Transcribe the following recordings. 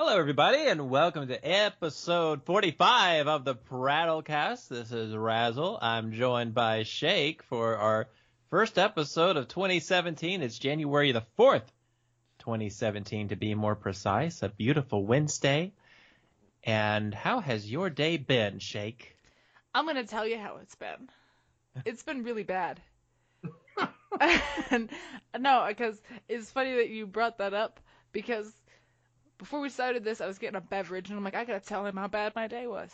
Hello, everybody, and welcome to episode 45 of the Prattlecast. This is Razzle. I'm joined by Shake for our first episode of 2017. It's January the 4th, 2017, to be more precise. A beautiful Wednesday. And how has your day been, Shake? I'm going to tell you how it's been. It's been really bad. And, no, because it's funny that you brought that up, because before we started this, I was getting a beverage, and I'm like, I gotta tell him how bad my day was.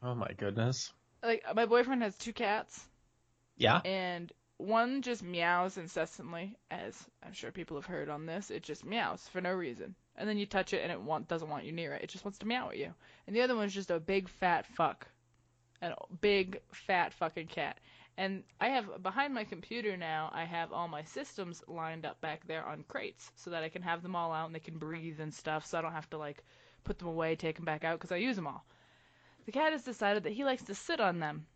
Oh, my goodness. Like, my boyfriend has 2 cats. Yeah? And one just meows incessantly, as I'm sure people have heard on this. It just meows for no reason. And then you touch it, and it doesn't want you near it. It just wants to meow at you. And the other one's just a big fat fuck. A big fat fucking cat. And I have, behind my computer now, I have all my systems lined up back there on crates so that I can have them all out and they can breathe and stuff, so I don't have to, like, put them away, take them back out, because I use them all. The cat has decided that he likes to sit on them,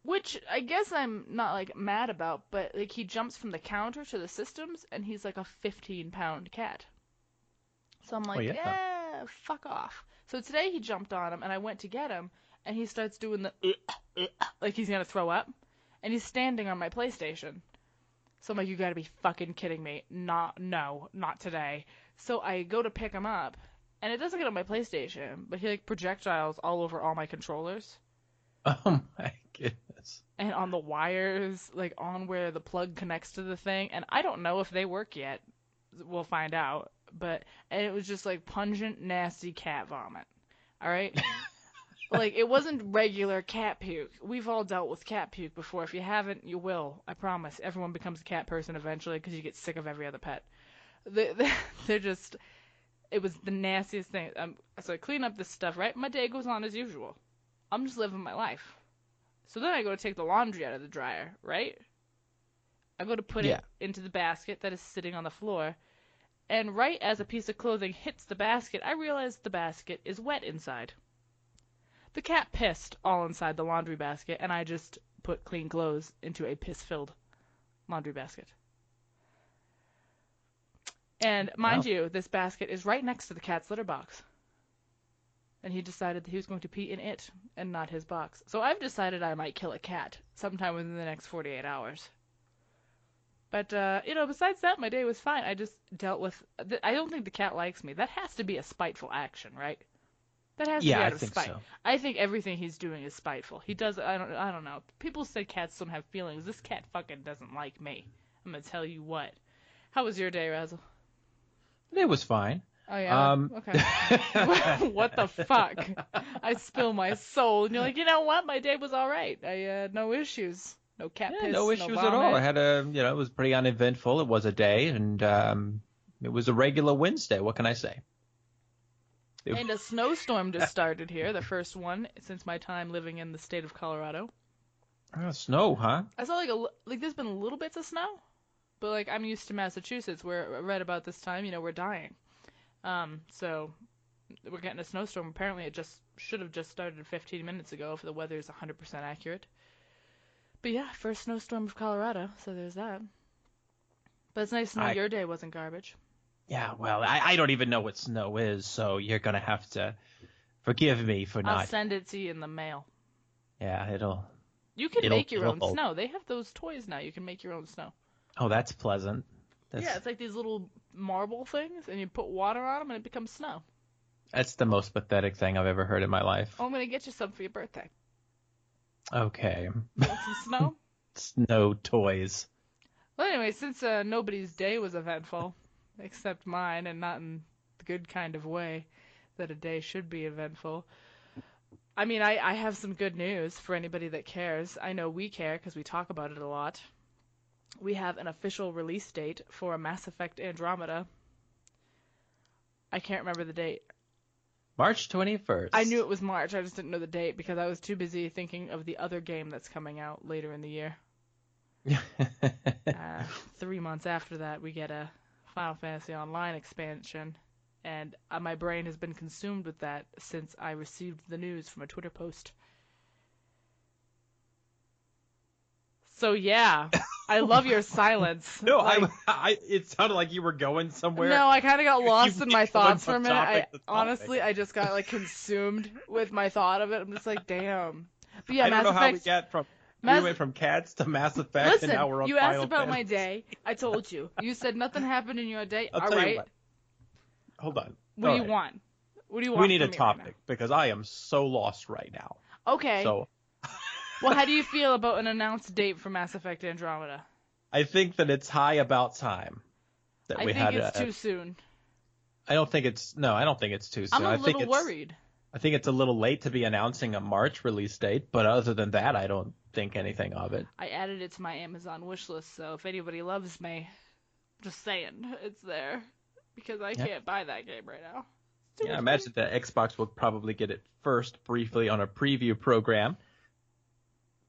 which I guess I'm not, like, mad about, but, like, he jumps from the counter to the systems, and he's like a 15-pound cat. So I'm like, yeah, fuck off. So today he jumped on him, and I went to get him, and he starts doing the like he's gonna throw up, and he's standing on my PlayStation. So I'm like, you gotta be fucking kidding me. Not today. So I go to pick him up, and it doesn't get on my PlayStation, but he, like, projectiles all over all my controllers. Oh, my goodness. And on the wires, like, on where the plug connects to the thing, and I don't know if they work yet. We'll find out. And it was just, like, pungent, nasty cat vomit. Alright? Like, it wasn't regular cat puke. We've all dealt with cat puke before. If you haven't, you will. I promise. Everyone becomes a cat person eventually because you get sick of every other pet. They're just... It was the nastiest thing. So I clean up this stuff, right? My day goes on as usual. I'm just living my life. So then I go to take the laundry out of the dryer, right? I go to put it into the basket that is sitting on the floor. And right as a piece of clothing hits the basket, I realize the basket is wet inside. The cat pissed all inside the laundry basket, and I just put clean clothes into a piss-filled laundry basket. And mind you, this basket is right next to the cat's litter box. And he decided that he was going to pee in it and not his box. So I've decided I might kill a cat sometime within the next 48 hours. But, besides that, my day was fine. I just dealt with... I don't think the cat likes me. That has to be a spiteful action, right? That has to be out of spite. So. I think everything he's doing is spiteful. He does. I don't know. People say cats don't have feelings. This cat fucking doesn't like me. I'm gonna tell you what. How was your day, Razzle? It was fine. Oh yeah. Okay. What the fuck? I spill my soul, and you're like, you know what? My day was all right. I had no issues. No cat piss. No issues no at all. I had it was pretty uneventful. It was a day, and it was a regular Wednesday. What can I say? And a snowstorm just started here, the first one since my time living in the state of Colorado. Snow, huh? I saw there's been little bits of snow, but like I'm used to Massachusetts where right about this time, we're dying. So we're getting a snowstorm. Apparently it should have just started 15 minutes ago if the weather is 100% accurate. But yeah, first snowstorm of Colorado, so there's that. But it's nice to know your day wasn't garbage. Yeah, well, I don't even know what snow is, so you're going to have to forgive me for not... I'll send it to you in the mail. Yeah, You can make your own snow. They have those toys now. You can make your own snow. Oh, that's pleasant. Yeah, it's like these little marble things, and you put water on them, and it becomes snow. That's the most pathetic thing I've ever heard in my life. Oh, I'm going to get you some for your birthday. Okay. You want some snow? Snow toys. Well, anyway, since nobody's day was eventful... except mine, and not in the good kind of way that a day should be eventful. I mean, I have some good news for anybody that cares. I know we care because we talk about it a lot. We have an official release date for Mass Effect Andromeda. I can't remember the date. March 21st. I knew it was March, I just didn't know the date because I was too busy thinking of the other game that's coming out later in the year. 3 months after that, we get a Final Fantasy Online expansion, and my brain has been consumed with that since I received the news from a Twitter post. So yeah, I love your silence. No, Like, it sounded like you were going somewhere. no, I kind of got lost in my keep going thoughts for a from minute. topic to topic. Honestly, I just got like consumed with my thought of it. I'm just like, damn. But yeah, I don't Mass know how we Effect. get from we Mass... went from Cats to Mass Effect, and now we're Listen, on you asked Final about my Fantasy. day. I told you. You said nothing happened in your day. I'll All tell you right. what. Hold on. What All do you right. want? What do you want? We need a from me right topic because I am so lost right now. now? Okay. So Well, how do you feel about an announced date for Mass Effect Andromeda? I think that it's high about time that I we think had. it's too soon. I don't think it's too soon. I'm a I think little worried. I think it's a little late to be announcing a March release date, but other than that, I don't think anything of it. I added it to my Amazon wish list, so if anybody loves me, just saying, it's there. Because I can't buy that game right now. Yeah, I imagine the Xbox will probably get it first briefly on a preview program,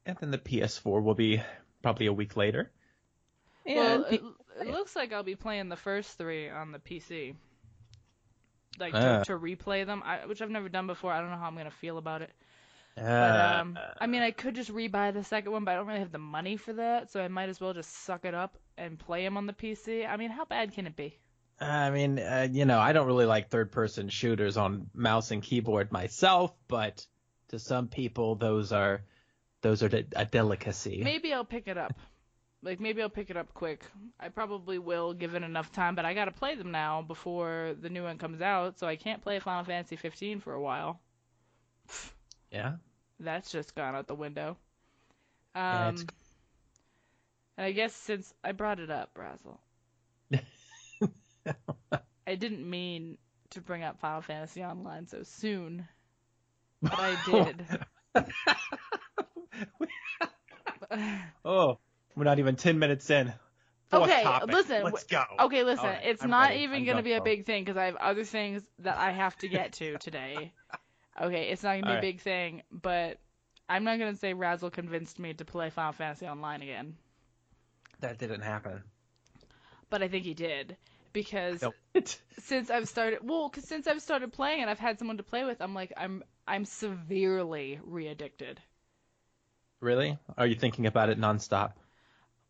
and then the PS4 will be probably a week later. Well, it looks like I'll be playing the first 3 on the PC. Like, to replay them, which I've never done before. I don't know how I'm going to feel about it. But, I mean, I could just rebuy the second one, but I don't really have the money for that, so I might as well just suck it up and play them on the PC. I mean, how bad can it be? I mean, I don't really like third-person shooters on mouse and keyboard myself, but to some people, those are a delicacy. Maybe I'll pick it up. Like, maybe I'll pick it up quick. I probably will, given enough time, but I gotta play them now before the new one comes out, so I can't play Final Fantasy 15 for a while. Yeah? That's just gone out the window. Yeah, And I guess since I brought it up, Razzle, I didn't mean to bring up Final Fantasy Online so soon, but I did. Oh, we're not even 10 minutes in. Okay, topic. listen. Let's go. Okay, listen. Right, it's I'm not ready. even I'm going to be a gung-ho. big thing because I have other things that I have to get to today. Okay, it's not going to be a big thing, but I'm not going to say Razzle convinced me to play Final Fantasy Online again. That didn't happen. But I think he did. Because No. since I've started playing and I've had someone to play with, I'm like, I'm severely re-addicted. Really? Are you thinking about it nonstop?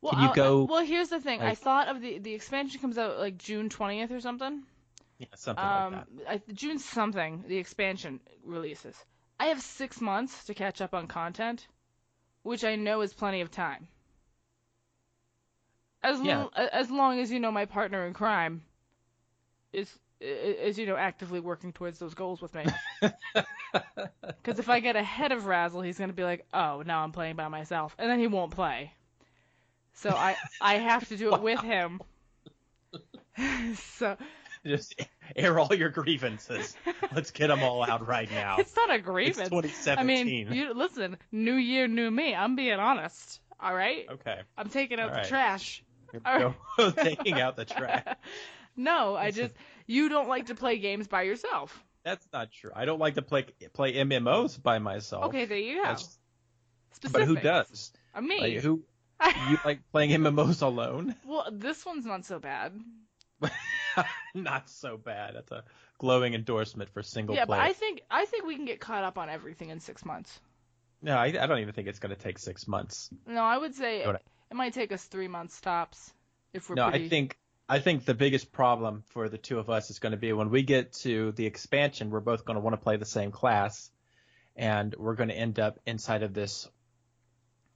Well, Can you go? Well, here's the thing. I like- thought of the expansion comes out like June 20th or something. Yeah, something like that. June something, the expansion releases. I have 6 months to catch up on content, which I know is plenty of time. As long as my partner in crime is actively working towards those goals with me. Because if I get ahead of Razzle, he's gonna be like, "Oh, now I'm playing by myself," and then he won't play. So I have to do it with him. So just air all your grievances. Let's get them all out right now. It's not a grievance. It's 2017. I mean, listen, new year, new me. I'm being honest. All right. Okay. I'm taking out All the right. trash. Taking out the trash. No, you don't like to play games by yourself. That's not true. I don't like to play MMOs by myself. Okay, there you go. Specific. But who does? Me. Like, who? You like playing MMOs alone? Well, this one's not so bad. Not so bad. That's a glowing endorsement for single player. Yeah, but I think we can get caught up on everything in 6 months. No, I don't even think it's going to take 6 months. No, I would say it might take us 3 months tops if we're pretty... I think the biggest problem for the two of us is going to be when we get to the expansion, we're both going to want to play the same class, and we're going to end up inside of this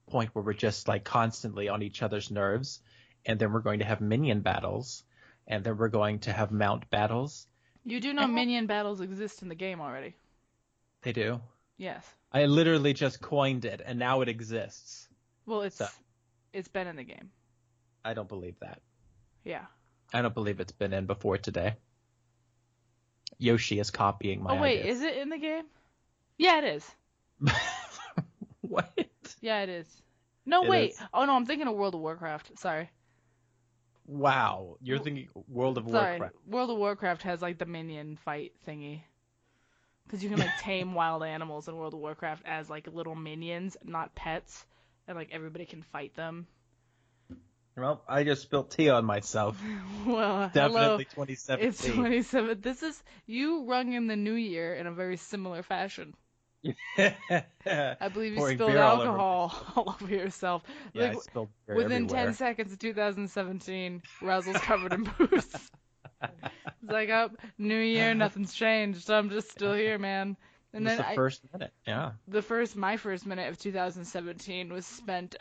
point where we're just like constantly on each other's nerves, and then we're going to have minion battles, and then we're going to have mount battles. You do know minion battles exist in the game already. They do? Yes. I literally just coined it, and now it exists. Well, it's been in the game. I don't believe that. Yeah. I don't believe it's been in before today. Yoshi is copying my ideas. Is it in the game? Yeah, it is. What? Yeah, it is. No, wait. Oh, no, I'm thinking of World of Warcraft. Sorry. Wow. You're thinking World of Warcraft. World of Warcraft has, like, the minion fight thingy. Because you can, like, tame wild animals in World of Warcraft as, like, little minions, not pets. And, like, everybody can fight them. Well, I just spilled tea on myself. Well, definitely 2017. It's 2017. You rung in the new year in a very similar fashion. I believe you Pouring spilled beer all over alcohol all over yourself. Yeah, Like, I spilled beer within 10 everywhere. seconds of 2017, Razzle's covered in booze. It's like, oh, new year, nothing's changed. I'm just still here, man. It And was then the first minute. Yeah. my first minute of 2017 was spent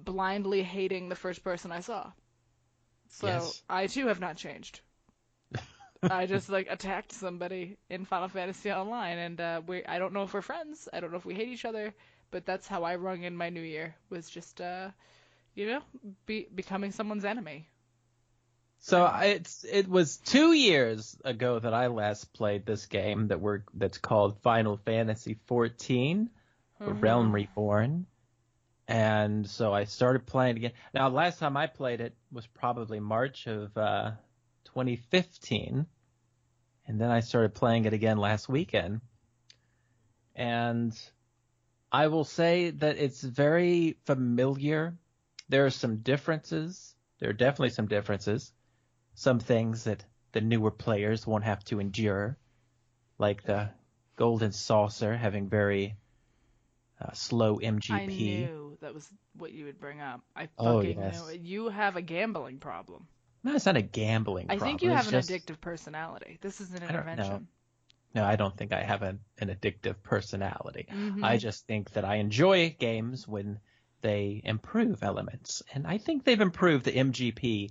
blindly hating the first person I saw. So Yes. I too have not changed. I just like attacked somebody in Final Fantasy Online, and I don't know if we're friends. I don't know if we hate each other, but that's how I rung in my new year. Was just becoming someone's enemy. So it was 2 years ago that I last played this game that's called Final Fantasy XIV, or Realm Reborn. And so I started playing again. Now, last time I played it was probably March of 2015. And then I started playing it again last weekend. And I will say that it's very familiar. There are some differences. There are definitely some differences. Some things that the newer players won't have to endure, like the Golden Saucer having very slow MGP. I knew that was what you would bring up. I Oh, fucking yes. knew it. You have a gambling problem. No, it's not a gambling I problem. think you It's have an just, addictive personality. This is an I don't know. intervention. No, I don't think I have an addictive personality. Mm-hmm. I just think that I enjoy games when they improve elements. And I think they've improved the MGP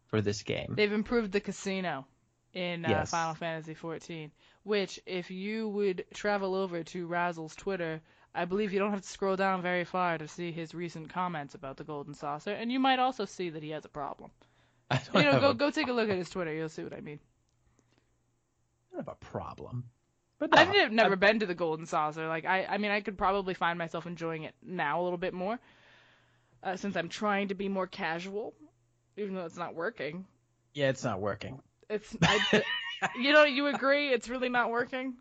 for this game. They've improved the casino in Yes. Final Fantasy XIV, which, if you would travel over to Razzle's Twitter, I believe you don't have to scroll down very far to see his recent comments about the Golden Saucer, and you might also see that he has a problem. I don't have Go take a look at his Twitter. You'll see what I mean. I don't have a problem. But no, I've never been to the Golden Saucer. Like, I mean, I could probably find myself enjoying it now a little bit more, since I'm trying to be more casual, even though it's not working. Yeah, it's not working. You agree? It's really not working?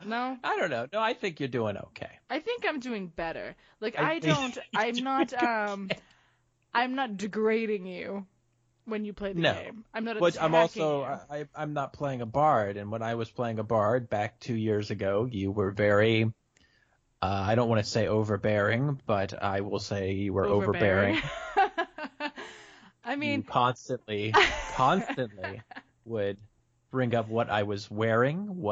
No? I don't know. No, I think you're doing okay. I think I'm doing better. Like, I'm not degrading you when you play the game. I'm not attacking I'm also you. I'm not playing a bard, and when I was playing a bard back 2 years ago, you were very I don't want to say overbearing, but I will say you were overbearing. I mean, you constantly would bring up what I was wearing,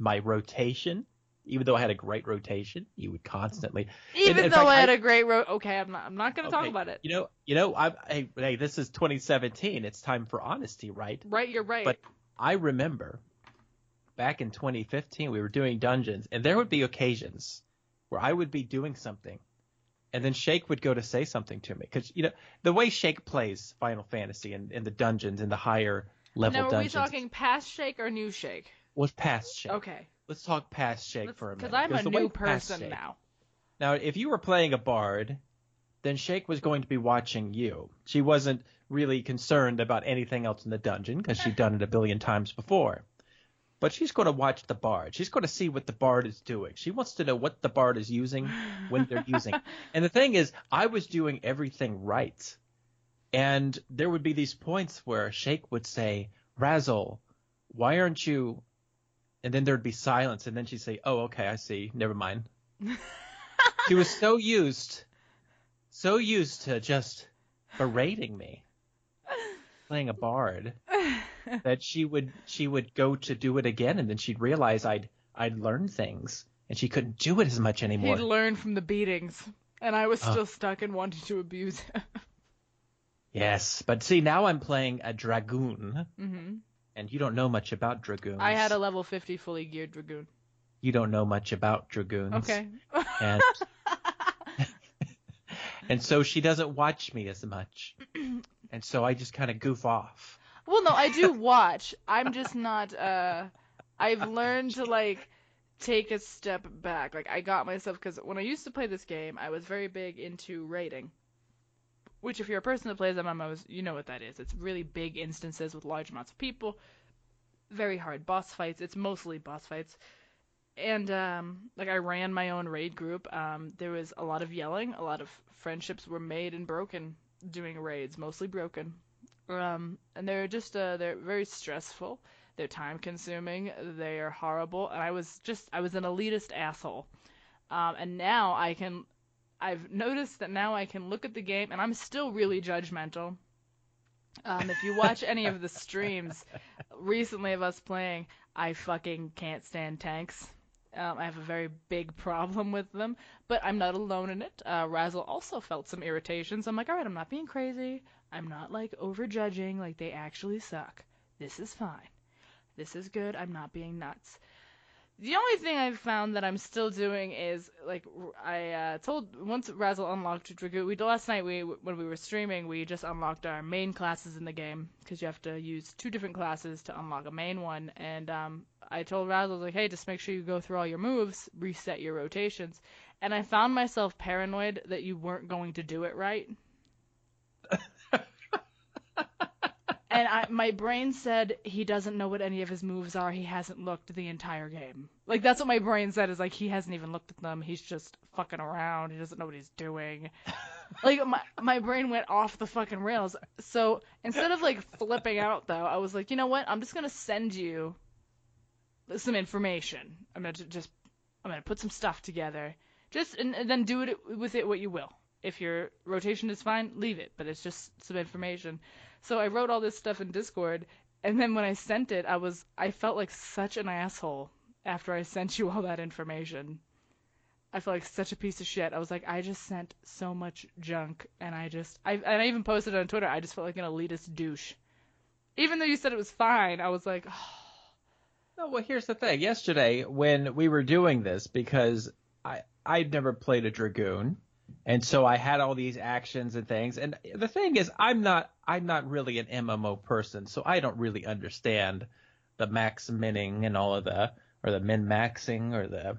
my rotation. Even though I had a great rotation, you would constantly. I had a great okay, I'm not going to talk about it. Hey, this is 2017. It's time for honesty, right? Right, you're right. But I remember back in 2015, we were doing dungeons, and there would be occasions where I would be doing something, and then Shake would go to say something to me, because the way Shake plays Final Fantasy in the dungeons, in the higher level dungeons. Now, are we talking past Shake or new Shake? Was past Shake. Okay. Let's talk past Shake for a minute. Because I'm a new person now. Now, if you were playing a bard, then Shake was going to be watching you. She wasn't really concerned about anything else in the dungeon, because she'd done it a billion times before. But she's going to watch the bard. She's going to see what the bard is doing. She wants to know what the bard is using when they're using. And the thing is, I was doing everything right. And there would be these points where Shake would say, Razzle, why aren't you... And then there'd be silence, and then she'd say, oh, okay, I see. Never mind. She was so used to just berating me, playing a bard, that she would go to do it again, and then she'd realize I'd learned things, and she couldn't do it as much anymore. He'd learned from the beatings, and I was still stuck and wanting to abuse him. Yes, but see, now I'm playing a dragoon. Mm-hmm. And you don't know much about dragoons. I had a level 50 fully geared dragoon. You don't know much about dragoons. Okay. And so she doesn't watch me as much. And so I just kind of goof off. Well, no, I do watch. I'm just not, I've learned to, take a step back. I got myself, because when I used to play this game, I was very big into raiding. Which, if you're a person that plays MMOs, you know what that is. It's really big instances with large amounts of people, very hard boss fights. It's mostly boss fights. And, I ran my own raid group. There was a lot of yelling. A lot of friendships were made and broken doing raids, mostly broken. And they're very stressful. They're time consuming. They are horrible. And I was an elitist asshole. And now I've noticed that now I can look at the game, and I'm still really judgmental. If you watch any of the streams recently of us playing, I fucking can't stand tanks. I have a very big problem with them, but I'm not alone in it. Razzle also felt some irritations. I'm like, all right, I'm not being crazy. I'm not like overjudging. Like they actually suck. This is fine. This is good. I'm not being nuts. The only thing I've found that I'm still doing is like I told once Razzle unlocked Dragoon. Last night when we were streaming, we just unlocked our main classes in the game because you have to use 2 different classes to unlock a main one. And I told Razzle like, hey, just make sure you go through all your moves, reset your rotations. And I found myself paranoid that you weren't going to do it right. And my brain said he doesn't know what any of his moves are. He hasn't looked the entire game. Like, that's what my brain said, is like, he hasn't even looked at them. He's just fucking around. He doesn't know what he's doing. Like, my brain went off the fucking rails. So, instead of, like, flipping out, though, I was like, you know what? I'm just going to send you some information. I'm going to put some stuff together. And then do it with it what you will. If your rotation is fine, leave it. But it's just some information. So I wrote all this stuff in Discord, and then when I sent it, I felt like such an asshole after I sent you all that information. I felt like such a piece of shit. I was like, I just sent so much junk, and I even posted it on Twitter. I just felt like an elitist douche. Even though you said it was fine, I was like, oh. No, well, here's the thing. Yesterday, when we were doing this, because I'd never played a Dragoon, and so I had all these actions and things. And the thing is, I'm not really an MMO person, so I don't really understand the max minning and all of the min maxing or the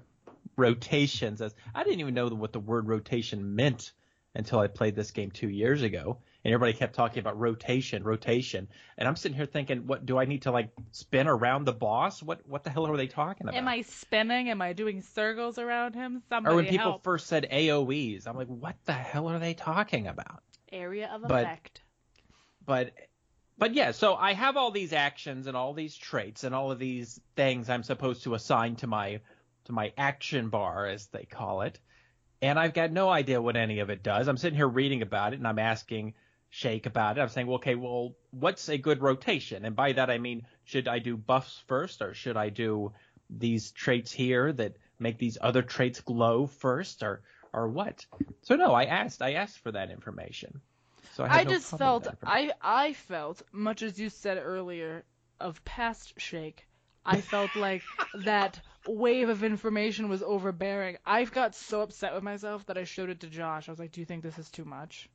rotations. I didn't even know what the word rotation meant until I played this game 2 years ago. And everybody kept talking about rotation. And I'm sitting here thinking, what do I need to like spin around the boss? What the hell are they talking about? Am I spinning? Am I doing circles around him? Somebody Or when people help. first said AoEs, I'm like, what the hell are they talking about? Area of effect. But yeah, so I have all these actions and all these traits and all of these things I'm supposed to assign to my action bar, as they call it. And I've got no idea what any of it does. I'm sitting here reading about it, and I'm asking Shake about it. I'm saying, well, okay, well, what's a good rotation? And by that I mean, should I do buffs first, or should I do these traits here that make these other traits glow first, or what? So no, I asked for that information. So I felt, much as you said earlier of past Shake, I felt like that wave of information was overbearing. I got so upset with myself that I showed it to Josh. I was like, do you think this is too much?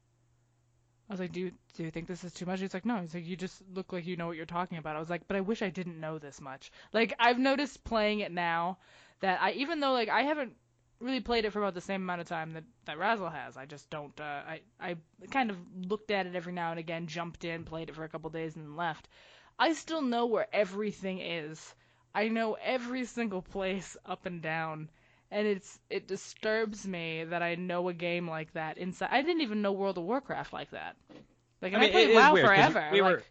I was like, do you think this is too much? He's like, no. He's like, you just look like you know what you're talking about. I was like, but I wish I didn't know this much. Like, I've noticed playing it now that even though like I haven't really played it for about the same amount of time that Razzle has. I just don't. I kind of looked at it every now and again, jumped in, played it for a couple days, and then left. I still know where everything is. I know every single place up and down, and it disturbs me that I know a game like that inside. I didn't even know World of Warcraft like that. Like, and I played WoW weird, forever.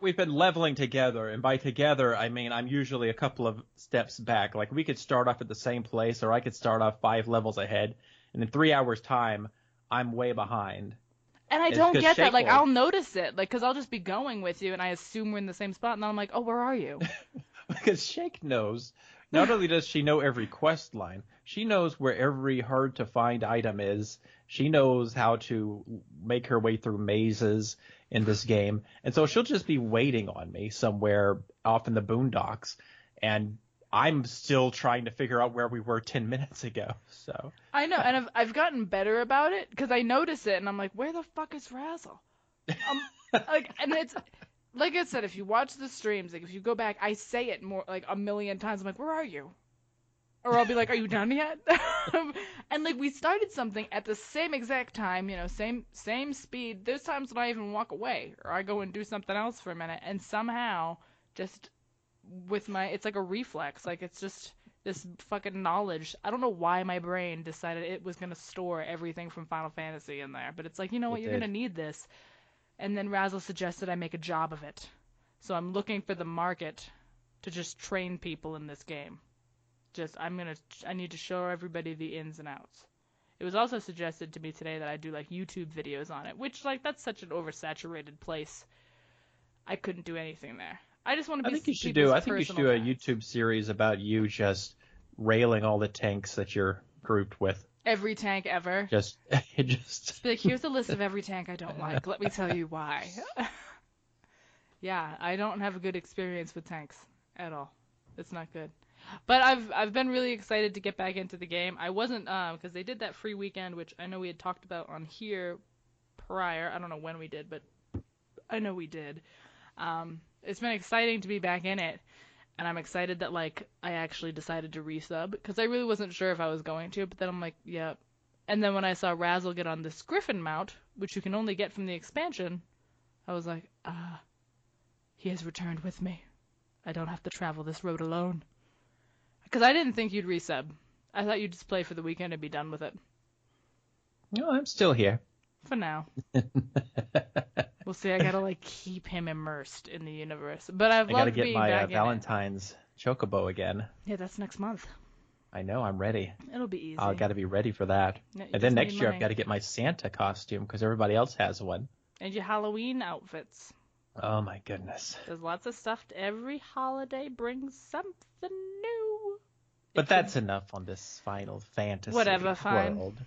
We've been leveling together, and by together I mean I'm usually a couple of steps back. Like, we could start off at the same place, or I could start off 5 levels ahead, and in 3 hours' time I'm way behind. And I don't get that. Like, I'll notice it, like, because I'll just be going with you, and I assume we're in the same spot, and then I'm like, oh, where are you? Because Shake knows. Not only does she know every quest line, she knows where every hard-to-find item is. She knows how to make her way through mazes in this game. And so she'll just be waiting on me somewhere off in the boondocks. And I'm still trying to figure out where we were 10 minutes ago. So I know, and I've gotten better about it because I notice it, and I'm like, where the fuck is Razzle? And it's like I said, if you watch the streams, like if you go back, I say it more like a million times. I'm like, where are you? Or I'll be like, are you done yet? And like we started something at the same exact time, you know, same speed. There's times when I even walk away or I go and do something else for a minute, and somehow just with it's like a reflex, like it's just this fucking knowledge. I don't know why my brain decided it was gonna store everything from Final Fantasy in there, but it's like, you know what, you're gonna need this. And then Razzle suggested I make a job of it. So I'm looking for the market to just train people in this game. I need to show everybody the ins and outs. It was also suggested to me today that I do like YouTube videos on it, which like that's such an oversaturated place. I couldn't do anything there. I just want to be. I think you should do a YouTube series about you just railing all the tanks that you're grouped with. Every tank ever. Just. Like, here's a list of every tank I don't like. Let me tell you why. Yeah, I don't have a good experience with tanks at all. It's not good. But I've been really excited to get back into the game. I wasn't because they did that free weekend, which I know we had talked about on here prior. I don't know when we did, but I know we did. It's been exciting to be back in it, and I'm excited that like I actually decided to resub because I really wasn't sure if I was going to, but then I'm like, yeah. And then when I saw Razzle get on this Griffin mount, which you can only get from the expansion, I was like, he has returned with me. I don't have to travel this road alone. Because I didn't think you'd resub. I thought you'd just play for the weekend and be done with it. No, I'm still here. For now. We'll see. I gotta like keep him immersed in the universe. But I gotta get my Valentine's chocobo again. Yeah, that's next month. I know. I'm ready. It'll be easy. I gotta be ready for that. Yeah, and then next year I've got to get my Santa costume because everybody else has one. And your Halloween outfits. Oh my goodness. There's lots of stuff. Every holiday brings something new. But that's enough on this Final Fantasy world.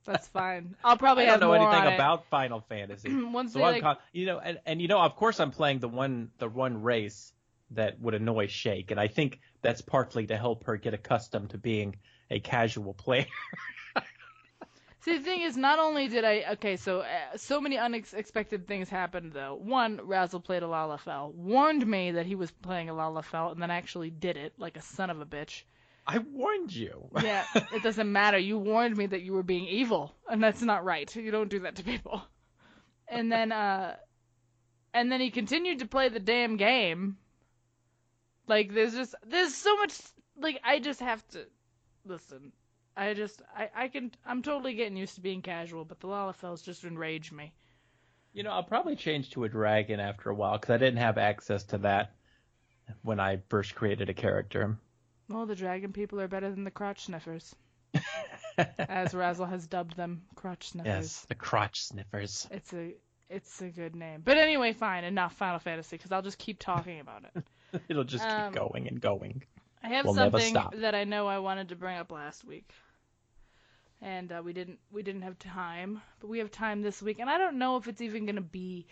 That's fine. I'll probably I have don't know more anything on about Final Fantasy. Once so they, of course I'm playing the one race that would annoy Shake, and I think that's partly to help her get accustomed to being a casual player. See, the thing is, not only did so many unexpected things happened, though. One, Razzle played a Lalafell, warned me that he was playing a Lalafell, and then actually did it, like a son of a bitch. I warned you. Yeah, it doesn't matter. You warned me that you were being evil, and that's not right. You don't do that to people. And then he continued to play the damn game. Like, there's so much, like, I just have to, listen. I'm totally getting used to being casual, but the Lalafells just enrage me. I'll probably change to a dragon after a while, because I didn't have access to that when I first created a character. Well, the dragon people are better than the crotch sniffers. As Razzle has dubbed them, crotch sniffers. Yes, the crotch sniffers. It's a good name. But anyway, fine, enough Final Fantasy, because I'll just keep talking about it. It'll just keep going and going. I have something that I know I wanted to bring up last week. And we didn't have time, but we have time this week, and I don't know if it's even gonna be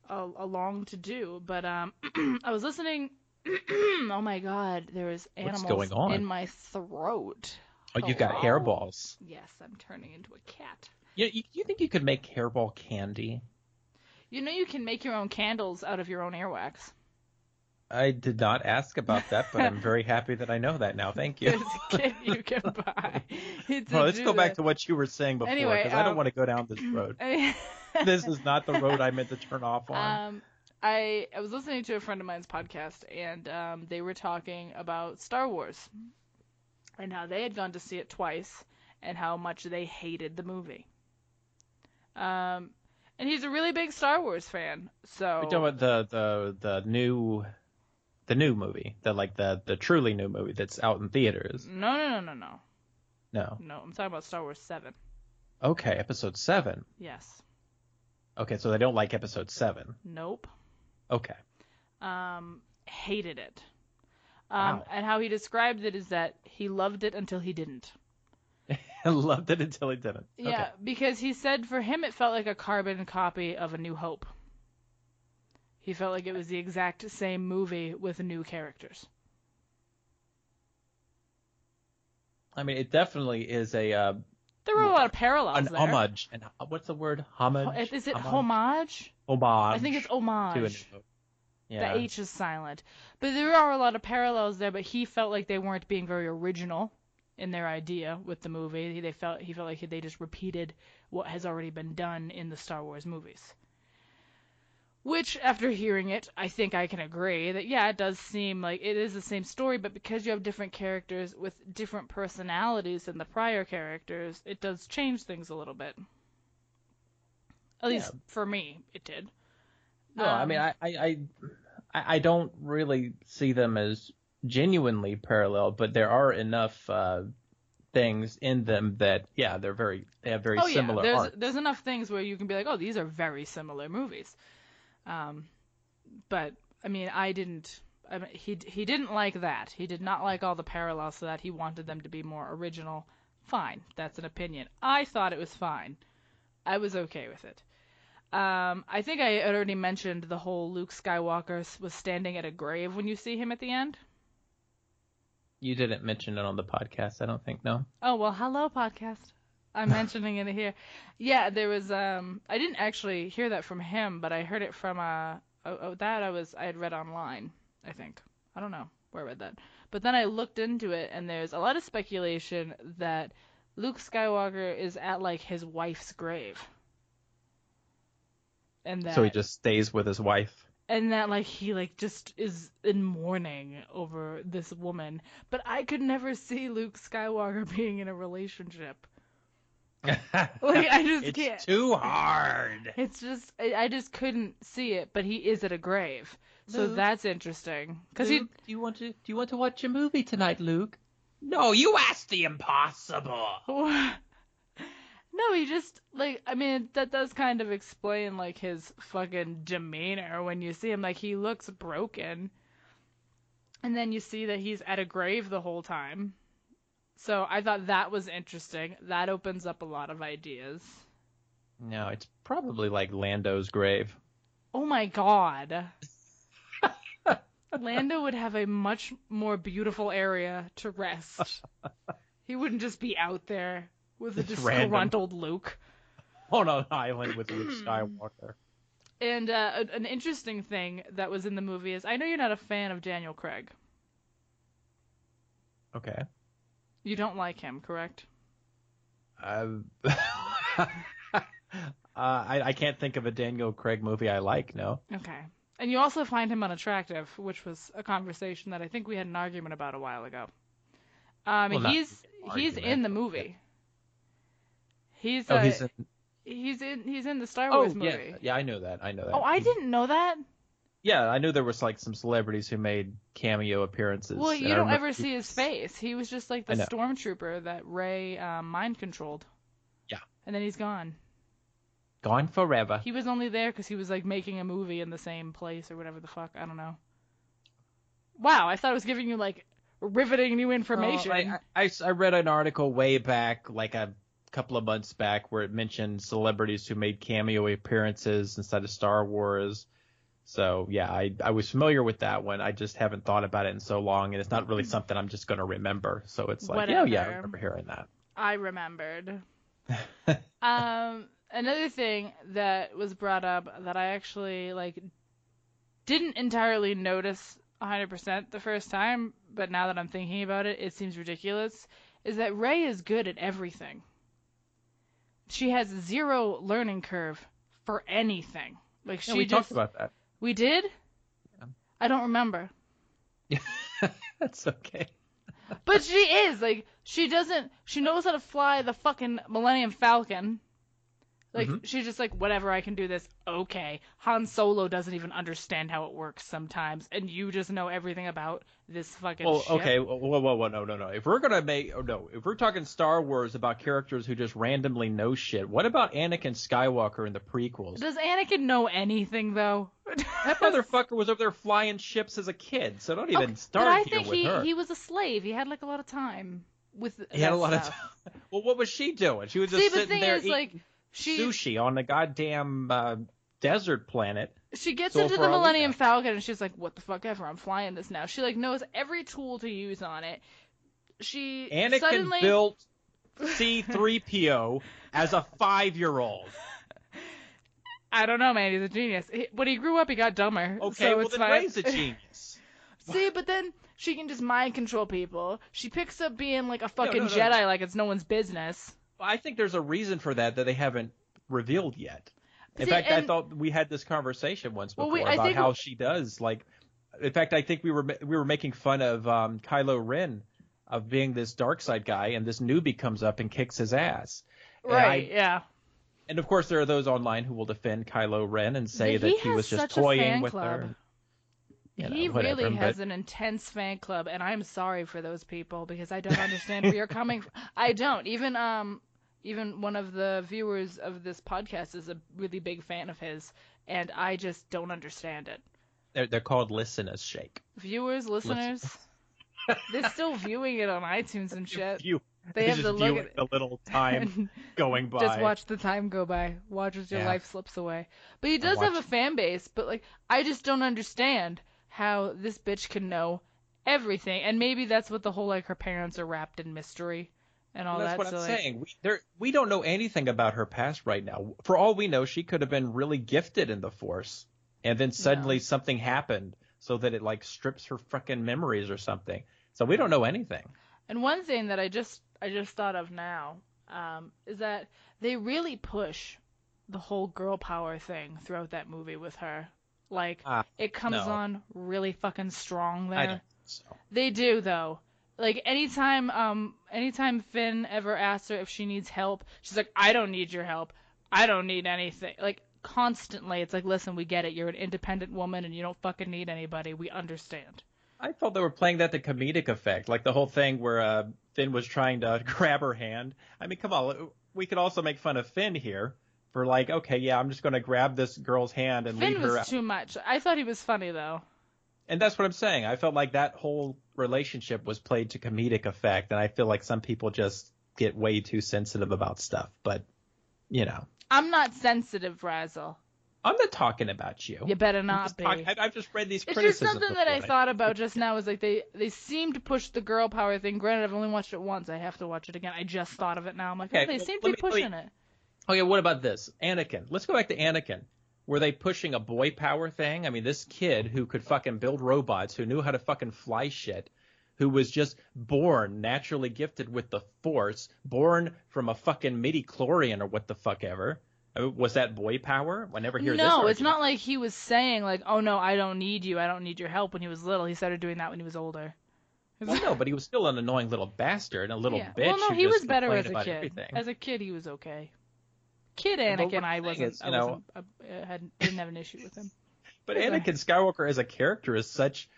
a long to do. But I was listening. Oh my God, there was animals going on? in my throat. Oh, you've got hairballs. Yes, I'm turning into a cat. You think you could make hairball candy? You can make your own candles out of your own earwax. I did not ask about that, but I'm very happy that I know that now. Thank you. There's a kit you can buy. Let's go back to what you were saying before, because I don't want to go down this road. This is not the road I meant to turn off on. I was listening to a friend of mine's podcast, and they were talking about Star Wars and how they had gone to see it twice and how much they hated the movie. And he's a really big Star Wars fan. So we're talking about the new movie, the truly new movie that's out in theaters. No. No. No, I'm talking about Star Wars 7. Okay, Episode 7. Yes. Okay, so they don't like Episode 7. Nope. Okay. Hated it. Wow. And how he described it is that he loved it until he didn't. Loved it until he didn't. Yeah, okay. Because he said for him it felt like a carbon copy of A New Hope. He felt like it was the exact same movie with new characters. I mean, it definitely is a... there were a lot of parallels there. Homage. And what's the word? Homage? Is it homage? Homage. I think it's homage. Yeah. The H is silent. But there are a lot of parallels there, but he felt like they weren't being very original in their idea with the movie. He felt like they just repeated what has already been done in the Star Wars movies. Which, after hearing it, I think I can agree that, yeah, it does seem like it is the same story, but because you have different characters with different personalities than the prior characters, it does change things a little bit. At least for me, it did. No, I mean, I don't really see them as genuinely parallel, but there are enough things in them that they have very similar arcs. There's enough things where you can be like, oh, these are very similar movies. But I mean, he didn't like that. He did not like all the parallels to that. He wanted them to be more original. Fine, that's an opinion. I thought it was fine. I was okay with it. I think I had already mentioned the whole Luke Skywalker was standing at a grave when you see him at the end. You didn't mention it on the podcast, I don't think, no? Oh, well, hello, podcast. I'm mentioning it here. Yeah, there was, I didn't actually hear that from him, but I heard it from, I had read online, I think. I don't know where I read that. But then I looked into it, and there's a lot of speculation that Luke Skywalker is at, like, his wife's grave. And that, so he just stays with his wife. And that, like, he, like, just is in mourning over this woman. But I could never see Luke Skywalker being in a relationship. Like, I just can't. It's too hard. It's just, I just couldn't see it, but he is at a grave. So Luke, that's interesting. Cause Luke, do you want to watch a movie tonight, Luke? No, you asked the impossible. No, he just, like, I mean, that does kind of explain, like, his fucking demeanor when you see him. Like, he looks broken. And then you see that he's at a grave the whole time. So I thought that was interesting. That opens up a lot of ideas. No, it's probably like Lando's grave. Oh my god. Lando would have a much more beautiful area to rest. He wouldn't just be out there with a disgruntled Luke. On an island with Luke Skywalker. And an interesting thing that was in the movie is, I know you're not a fan of Daniel Craig. Okay. You don't like him, correct? I can't think of a Daniel Craig movie I like, no. Okay. And you also find him unattractive, which was a conversation that I think we had an argument about a while ago. He's in the movie. He's in the Star Wars movie. Yeah, I know that. Oh, I didn't know that. Yeah, I knew there was like some celebrities who made cameo appearances. Well, you don't ever see his face. He was just like the stormtrooper that Rey mind controlled. Yeah. And then he's gone. Gone forever. He was only there because he was like making a movie in the same place or whatever the fuck. I don't know. Wow, I thought I was giving you like riveting new information. I read an article way back, like a couple of months back, where it mentioned celebrities who made cameo appearances inside of Star Wars. So yeah, I was familiar with that one. I just haven't thought about it in so long, and it's not really something I'm just going to remember. So it's like, whatever. yeah, I remember hearing that. I remembered. Another thing that was brought up that I actually like didn't entirely notice 100% the first time, but now that I'm thinking about it, it seems ridiculous, is that Rey is good at everything. She has zero learning curve for anything. Like we talked about that. We did? Yeah. I don't remember. That's okay. But she is, like, she knows how to fly the fucking Millennium Falcon. Like, she's just like, whatever, I can do this. Okay. Han Solo doesn't even understand how it works sometimes, and you just know everything about this fucking ship. Okay, whoa, no. If we're talking Star Wars about characters who just randomly know shit, what about Anakin Skywalker in the prequels? Does Anakin know anything, though? That motherfucker was over there flying ships as a kid, so don't even start here with her. But I think he was a slave. He had, like, a lot of time with He had a lot of time. Well, what was she doing? She was just sitting there eating sushi on the goddamn desert planet. She gets into the Millennium Falcon and she's like, what the fuck ever, I'm flying this now. She like knows every tool to use on it. Anakin built C-3PO as a 5-year-old. I don't know, man. He's a genius. When he grew up, he got dumber. Okay, so well it's then fine. Rey's a genius. See, but then she can just mind control people. She picks up being like a fucking Jedi like it's no one's business. Well, I think there's a reason for that they haven't revealed yet. In fact, I thought we had this conversation once before about how she does. Like, in fact, I think we were making fun of Kylo Ren of being this dark side guy, and this newbie comes up and kicks his ass. Right? Yeah. And of course, there are those online who will defend Kylo Ren and say that he was just toying with her. He whatever. really But has an intense fan club, and I'm sorry for those people because I don't understand where you're coming from. I don't. Even one of the viewers of this podcast is a really big fan of his, and I just don't understand it. they're called listeners, Shake. Viewers, listeners, they're still viewing it on iTunes and shit. They have just to look viewing at the little time and going by. just watch the time go by. Watch as your Yeah. life slips away. But he does have a fan base, but like I just don't understand how this bitch can know everything. And maybe that's what the whole like her parents are wrapped in mystery and all That's that. what So I'm like, saying. We don't know anything about her past right now. For all we know, she could have been really gifted in the Force, and then suddenly something happened so that it like strips her fucking memories or something. So we don't know anything. and one thing that I just thought of now is that they really push the whole girl power thing throughout that movie with her. Like it comes no. on really fucking strong there. I don't think so. They do though. Like anytime Finn ever asks her if she needs help, she's like, I don't need your help. I don't need anything. Like constantly, it's like, listen, we get it. You're an independent woman and you don't fucking need anybody. We understand. I thought they were playing that to comedic effect, like the whole thing where Finn was trying to grab her hand. I mean, come on, we could also make fun of Finn here for like, okay, yeah, I'm just going to grab this girl's hand and lead Finn her was out. too much. I thought he was funny though. And that's what I'm saying. I felt like that whole relationship was played to comedic effect, and I feel like some people just get way too sensitive about stuff. But, I'm not sensitive, Razzle. I'm not talking about you. You better not be. I've just read these It's criticisms. just something that I before. thought about just now is like they seem to push the girl power thing. Granted, I've only watched it once. I have to watch it again. I just thought of it now. I'm like, Okay, they seem to be pushing it. Okay, what about this? Anakin. Let's go back to Anakin. Were they pushing a boy power thing? I mean, this kid who could fucking build robots, who knew how to fucking fly shit, who was just born naturally gifted with the Force, born from a fucking midi-chlorian or what the fuck ever. I mean, was that boy power? I never hear this No, argument. it's not like he was saying like, oh no, I don't need you. I don't need your help when he was little. He started doing that when he was older. Well, no, but he was still an annoying little bastard, a little bitch. Well, no, who he just was better as a complained about kid. everything. As a kid, he was okay. Kid But what Anakin, I'm I saying wasn't. is, Didn't have an issue with him. But Anakin Skywalker as a character is such,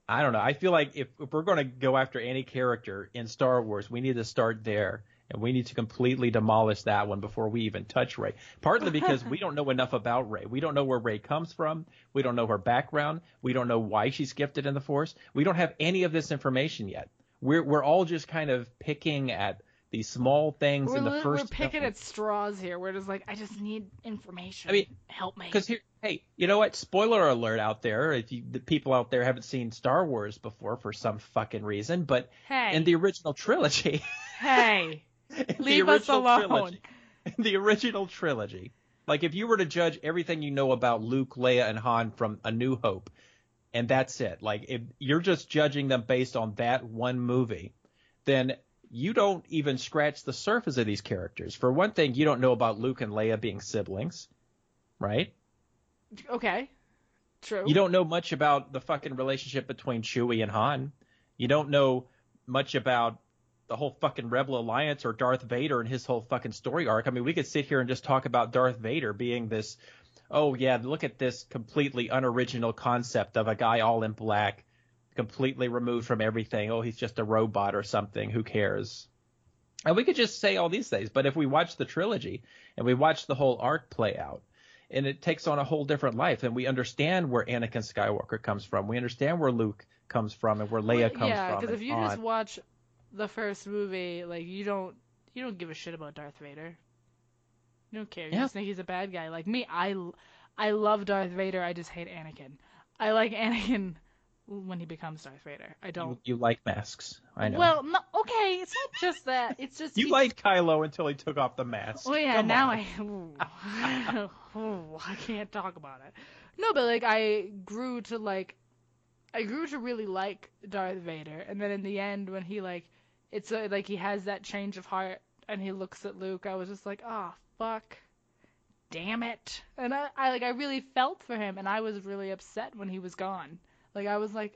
I don't know. I feel like if we're going to go after any character in Star Wars, we need to start there. And we need to completely demolish that one before we even touch Rey. Partly because we don't know enough about Rey. We don't know where Rey comes from. We don't know her background. We don't know why she's gifted in the Force. We don't have any of this information yet. We're all just kind of picking at these small things in the first. We're picking at straws here. We're just like, I just need information. I mean, help me. Because hey, you know what? Spoiler alert out there. If the people out there haven't seen Star Wars before for some fucking reason, but in the original trilogy. Hey. Leave us alone. In the original trilogy, like if you were to judge everything you know about Luke, Leia, and Han from A New Hope, and that's it, like if you're just judging them based on that one movie, then you don't even scratch the surface of these characters. For one thing, you don't know about Luke and Leia being siblings, right? Okay. True. You don't know much about the fucking relationship between Chewie and Han. You don't know much about the whole fucking Rebel Alliance or Darth Vader and his whole fucking story arc. I mean, we could sit here and just talk about Darth Vader being this, oh yeah, look at this completely unoriginal concept of a guy all in black, completely removed from everything. Oh, he's just a robot or something. Who cares? And we could just say all these things. But if we watch the trilogy and we watch the whole arc play out, and it takes on a whole different life, and we understand where Anakin Skywalker comes from. We understand where Luke comes from and where Leia comes from. Yeah, because if you Han. just watch the first movie, like you don't give a shit about Darth Vader. You don't care. You just think he's a bad guy. Like me, I love Darth Vader. I just hate Anakin. I like Anakin when he becomes Darth Vader. I don't. You like masks. I know. Well, no, okay, it's not just that. It's just you liked Kylo until he took off the mask. Oh yeah, Come now on. I can't talk about it. No, but like I grew to really like Darth Vader, and then in the end when he like it's like he has that change of heart and he looks at Luke, I was just like, oh fuck, damn it, and I really felt for him, and I was really upset when he was gone. Like I was like,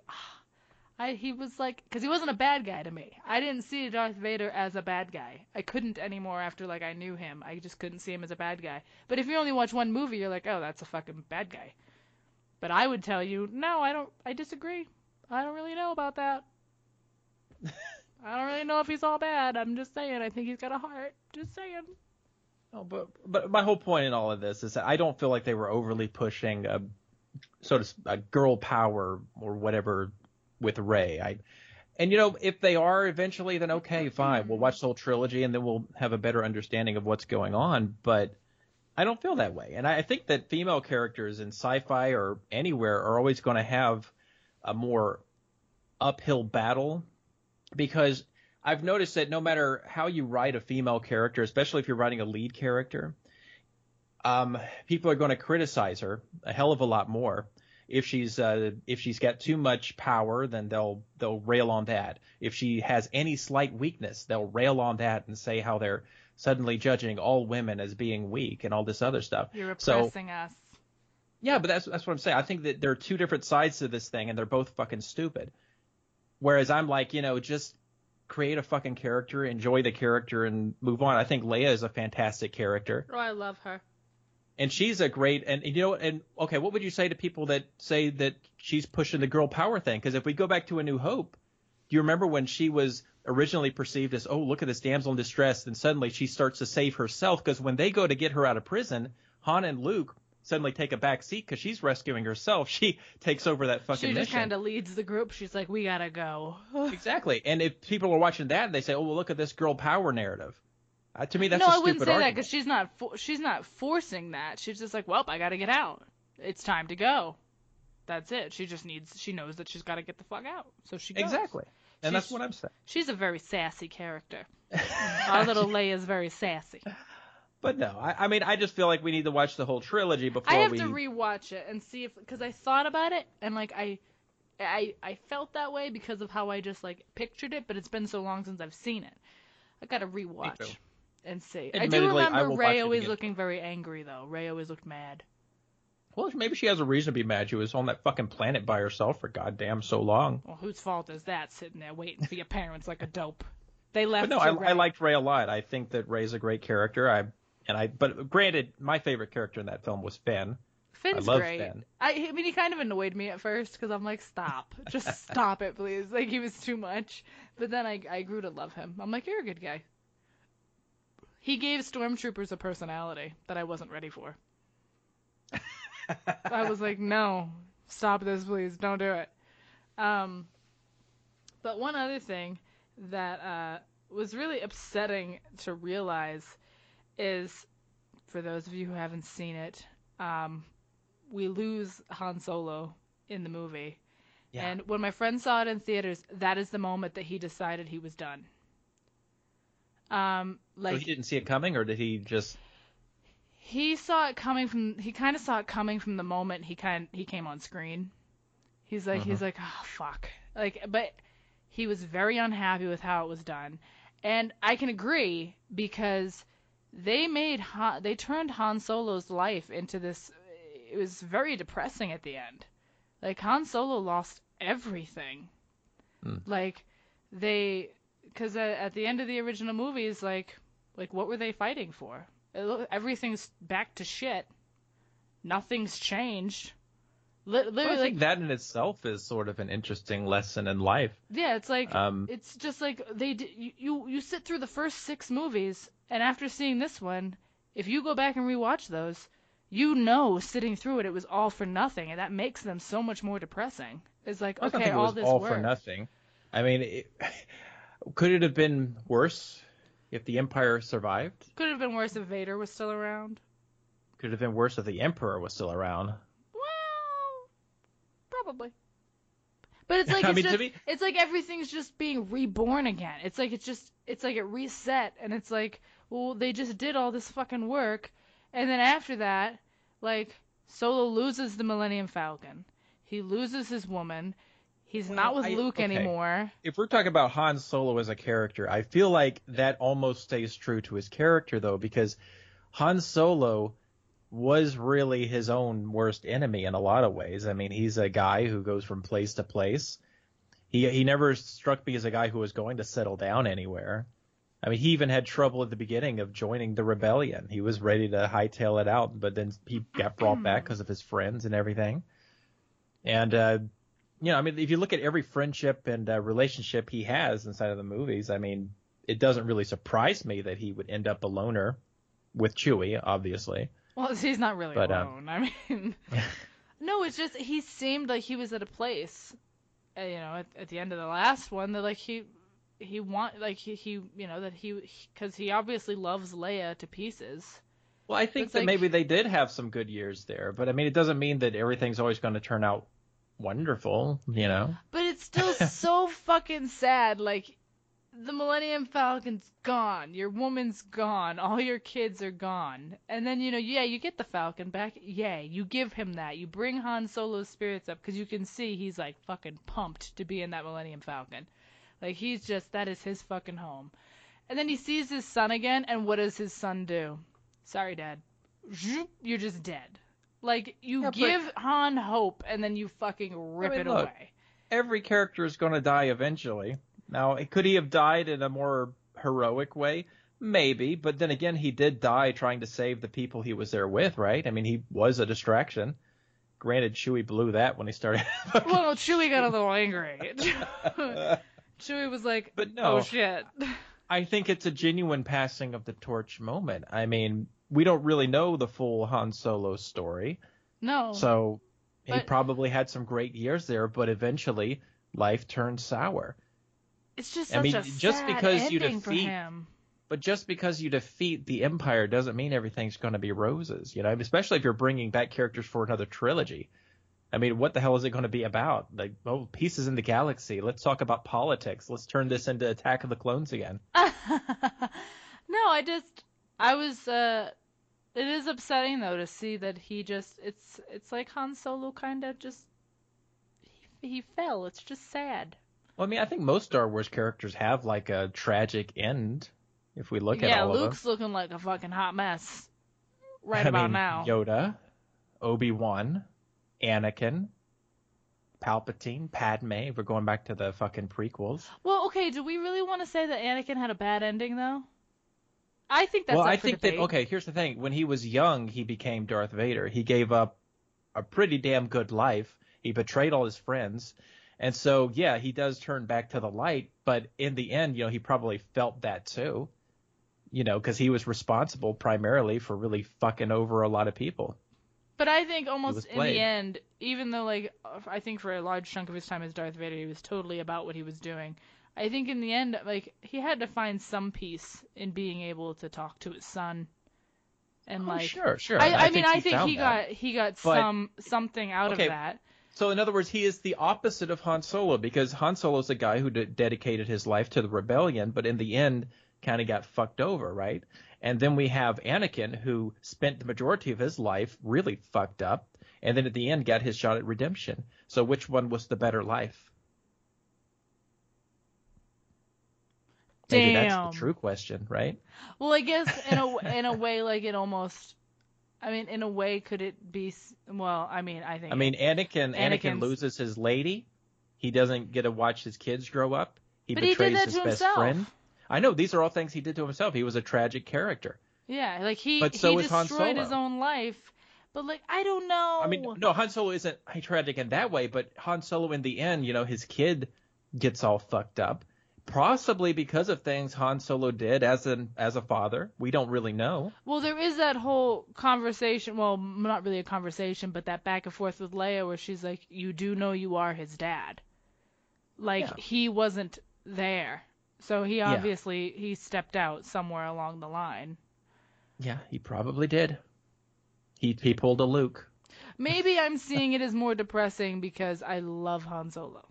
he was like, because he wasn't a bad guy to me. I didn't see Darth Vader as a bad guy. I couldn't anymore after like I knew him. I just couldn't see him as a bad guy. But if you only watch one movie, you're like, oh, that's a fucking bad guy. But I would tell you, no, I disagree. I don't really know about that. I don't really know if he's all bad. I'm just saying, I think he's got a heart. Just saying. Oh, but my whole point in all of this is that I don't feel like they were overly pushing a girl power or whatever with Rey. And if they are eventually, then okay, fine. We'll watch the whole trilogy and then we'll have a better understanding of what's going on. But I don't feel that way. And I think that female characters in sci-fi or anywhere are always going to have a more uphill battle, because I've noticed that no matter how you write a female character, especially if you're writing a lead character, people are going to criticize her a hell of a lot more. If she's got too much power, then they'll rail on that. If she has any slight weakness, they'll rail on that and say how they're suddenly judging all women as being weak and all this other stuff. You're oppressing us. Yeah, but that's what I'm saying. I think that there are two different sides to this thing, and they're both fucking stupid. Whereas I'm like, just create a fucking character, enjoy the character, and move on. I think Leia is a fantastic character. Oh, I love her. And she's a great, and okay, what would you say to people that say that she's pushing the girl power thing? Because if we go back to A New Hope, do you remember when she was originally perceived as, oh, look at this damsel in distress, and suddenly she starts to save herself? Because when they go to get her out of prison, Han and Luke suddenly take a back seat because she's rescuing herself. She takes over that fucking mission. She just kind of leads the group. She's like, we gotta go. Exactly. And if people are watching that, they say, oh, well, look at this girl power narrative. To me, that's no, a I stupid wouldn't say argument. that because she's not forcing that. She's just like, well, I gotta get out. It's time to go. That's it. She knows that she's got to get the fuck out, so she goes. Exactly. And that's what I'm saying. She's a very sassy character. Our little Leia's very sassy. But no, I just feel like we need to watch the whole trilogy before I have to rewatch it and see because I thought about it and like I felt that way because of how I just like pictured it, but it's been so long since I've seen it. I gotta rewatch and see. I do remember Rey always looking very angry though. Rey always looked mad. Well, maybe she has a reason to be mad. She was on that fucking planet by herself for goddamn so long. Well, whose fault is that? Sitting there waiting for your parents like a dope. They left. But no, I liked Rey a lot. I think that Rey's a great character. But granted, my favorite character in that film was Finn. Finn's great. Finn. I mean, he kind of annoyed me at first because I'm like, stop, just stop it, please. Like he was too much. But then I grew to love him. I'm like, you're a good guy. He gave stormtroopers a personality that I wasn't ready for. I was like, no, stop this, please, don't do it. But one other thing that was really upsetting to realize is, for those of you who haven't seen it, we lose Han Solo in the movie. Yeah. And when my friend saw it in theaters, that is the moment that he decided he was done. So he didn't see it coming, or did he just... He kind of saw it coming from the moment he came on screen. He's like, oh, fuck. But he was very unhappy with how it was done. And I can agree, because they turned Han Solo's life into this, it was very depressing at the end. Like, Han Solo lost everything. Because at the end of the original movies, like what were they fighting for? Everything's back to shit. Nothing's changed. Literally, I think that in itself is sort of an interesting lesson in life. Yeah, it's like it's just like you sit through the first 6 movies, and after seeing this one, if you go back and rewatch those, sitting through it was all for nothing, and that makes them so much more depressing. It's like, okay, all this all work. for nothing. I mean, could it have been worse if the Empire survived? Could it have been worse if Vader was still around? Could it have been worse if the Emperor was still around? Well, probably. But it's like it's like everything's just being reborn again. It's like it reset, and it's like, well, they just did all this fucking work, and then after that, like, Solo loses the Millennium Falcon. He loses his woman. He's not with Luke anymore. If we're talking about Han Solo as a character, I feel like that almost stays true to his character, though, because Han Solo was really his own worst enemy in a lot of ways. I mean, he's a guy who goes from place to place. He never struck me as a guy who was going to settle down anywhere. I mean, he even had trouble at the beginning of joining the rebellion. He was ready to hightail it out, but then he got brought back because of his friends and everything. And, I mean, if you look at every friendship and relationship he has inside of the movies, I mean, it doesn't really surprise me that he would end up a loner with Chewie, obviously. Well, he's not really But, alone. I mean, no, it's just he seemed like he was at a place, at the end of the last one that like he because he obviously loves Leia to pieces. Well, I think that maybe they did have some good years there, but I mean, it doesn't mean that everything's always going to turn out wonderful, But it's still so fucking sad. Like, the Millennium Falcon's gone, your woman's gone, all your kids are gone, and then you get the Falcon back. Yay, you give him that. You bring Han Solo's spirits up because you can see he's like fucking pumped to be in that Millennium Falcon. Like that is his fucking home. And then he sees his son again, and what does his son do? Sorry, Dad. You're just dead. Like, you give Han hope, and then you fucking rip it away. Every character is going to die eventually. Now, could he have died in a more heroic way? Maybe, but then again, he did die trying to save the people he was there with, right? I mean, he was a distraction. Granted, Chewie blew that when he started. Well, Chewie got a little angry. Chewie was like, oh shit. I think it's a genuine passing of the torch moment. I mean, we don't really know the full Han Solo story. No. So he probably had some great years there, but eventually life turned sour. It's just such a sad ending for him. But just because you defeat the Empire doesn't mean everything's going to be roses, especially if you're bringing back characters for another trilogy. I mean, what the hell is it going to be about? Like, pieces in the galaxy. Let's talk about politics. Let's turn this into Attack of the Clones again. No, it is upsetting though to see that it's like Han Solo kind of just, he fell. It's just sad. Well, I mean, I think most Star Wars characters have like a tragic end. If we look at all of them. Yeah, Luke's looking like a fucking hot mess about now. Yoda, Obi-Wan, Anakin, Palpatine, Padme. We're going back to the fucking prequels. Well, okay, do we really want to say that Anakin had a bad ending, though? I think that's up for debate. Okay, here's the thing. When he was young, he became Darth Vader. He gave up a pretty damn good life. He betrayed all his friends. And so, yeah, he does turn back to the light. But in the end, he probably felt that too. Because he was responsible primarily for really fucking over a lot of people. But I think almost in the end, even though, like, I think for a large chunk of his time as Darth Vader, he was totally about what he was doing. I think in the end, like, he had to find some peace in being able to talk to his son. And sure. I think he got something out of that. So in other words, he is the opposite of Han Solo, because Han Solo is a guy who dedicated his life to the rebellion, but in the end kind of got fucked over, right? And then we have Anakin, who spent the majority of his life really fucked up, and then at the end got his shot at redemption. So which one was the better life? Maybe that's the true question, right? Well, I guess in a way, like, it almost, I mean, in a way, could it be? Well, I mean, I think. I mean, Anakin loses his lady. He doesn't get to watch his kids grow up. He betrays his best friend. I know, these are all things he did to himself. He was a tragic character. Yeah, like he destroyed his own life. But, like, I don't know. I mean, no, Han Solo isn't tragic in that way, but Han Solo in the end, his kid gets all fucked up. Possibly because of things Han Solo did as a father. We don't really know. Well, there is that whole conversation, well, not really a conversation, but that back and forth with Leia where she's like, you do know you are his dad. Like, he wasn't there. So he obviously, he stepped out somewhere along the line. Yeah, he probably did. He pulled a Luke. Maybe I'm seeing it as more depressing because I love Han Solo.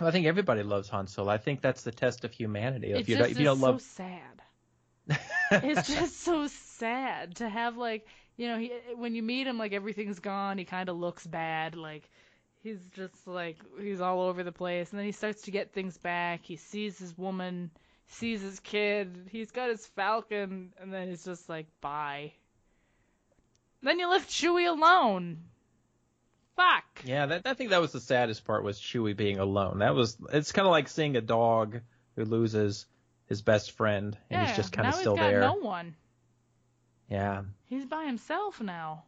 I think everybody loves Han Solo. I think that's the test of humanity. If you don't love, so sad. It's just so sad to have, like, when you meet him, like, everything's gone. He kind of looks bad. Like, he's just, like, he's all over the place. And then he starts to get things back. He sees his woman, sees his kid. He's got his Falcon. And then he's just like, bye. Then you left Chewie alone. Fuck. Yeah, I think that was the saddest part, was Chewie being alone. It's kind of like seeing a dog who loses his best friend, and he's just kind of still there. Now he's got no one. Yeah. He's by himself now.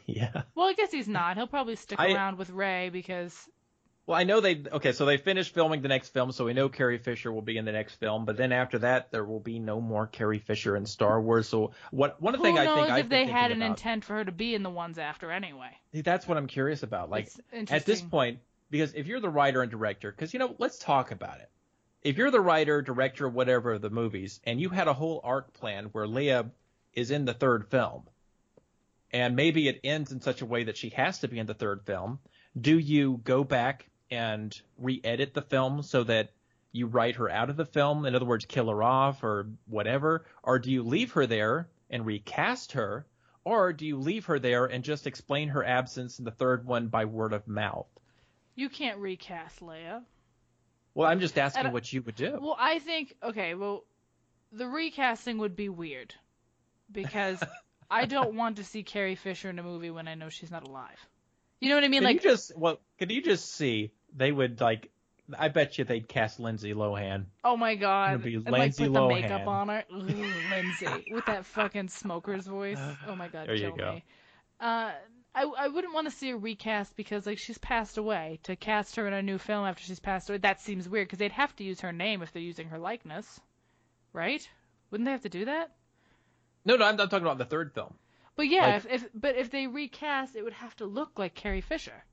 Yeah. Well, I guess he's not. He'll probably stick I around with Rey because. Well, I know so they finished filming the next film, so we know Carrie Fisher will be in the next film. But then after that, there will be no more Carrie Fisher in Star Wars. So one thing Who I think knows I've if been they had thinking an about, intent for her to be in the ones after anyway. that's what I'm curious about. Like It's at this interesting. point, because if you're the writer and director, because let's talk about it. If you're the writer, director, whatever of the movies, and you had a whole arc plan where Leia is in the third film, and maybe it ends in such a way that she has to be in the third film, do you go back and re-edit the film so that you write her out of the film? In other words, kill her off or whatever? Or do you leave her there and recast her? Or do you leave her there and just explain her absence in the third one by word of mouth? You can't recast Leia. Well, I'm just asking what you would do. Well, I think, okay, well, the recasting would be weird because I don't want to see Carrie Fisher in a movie when I know she's not alive. You know what I mean? Could you just see, they would, I bet you they'd cast Lindsay Lohan. Oh my God. It'd be And Lindsay put the Lohan. makeup on her. Ooh, Lindsay. With that fucking smoker's voice. Oh my God, There you kill go. me. I wouldn't want to see a recast because she's passed away. To cast her in a new film after she's passed away, that seems weird because they'd have to use her name if they're using her likeness, right? Wouldn't they have to do that? No, I'm talking about the third film. But yeah, if they recast, it would have to look like Carrie Fisher.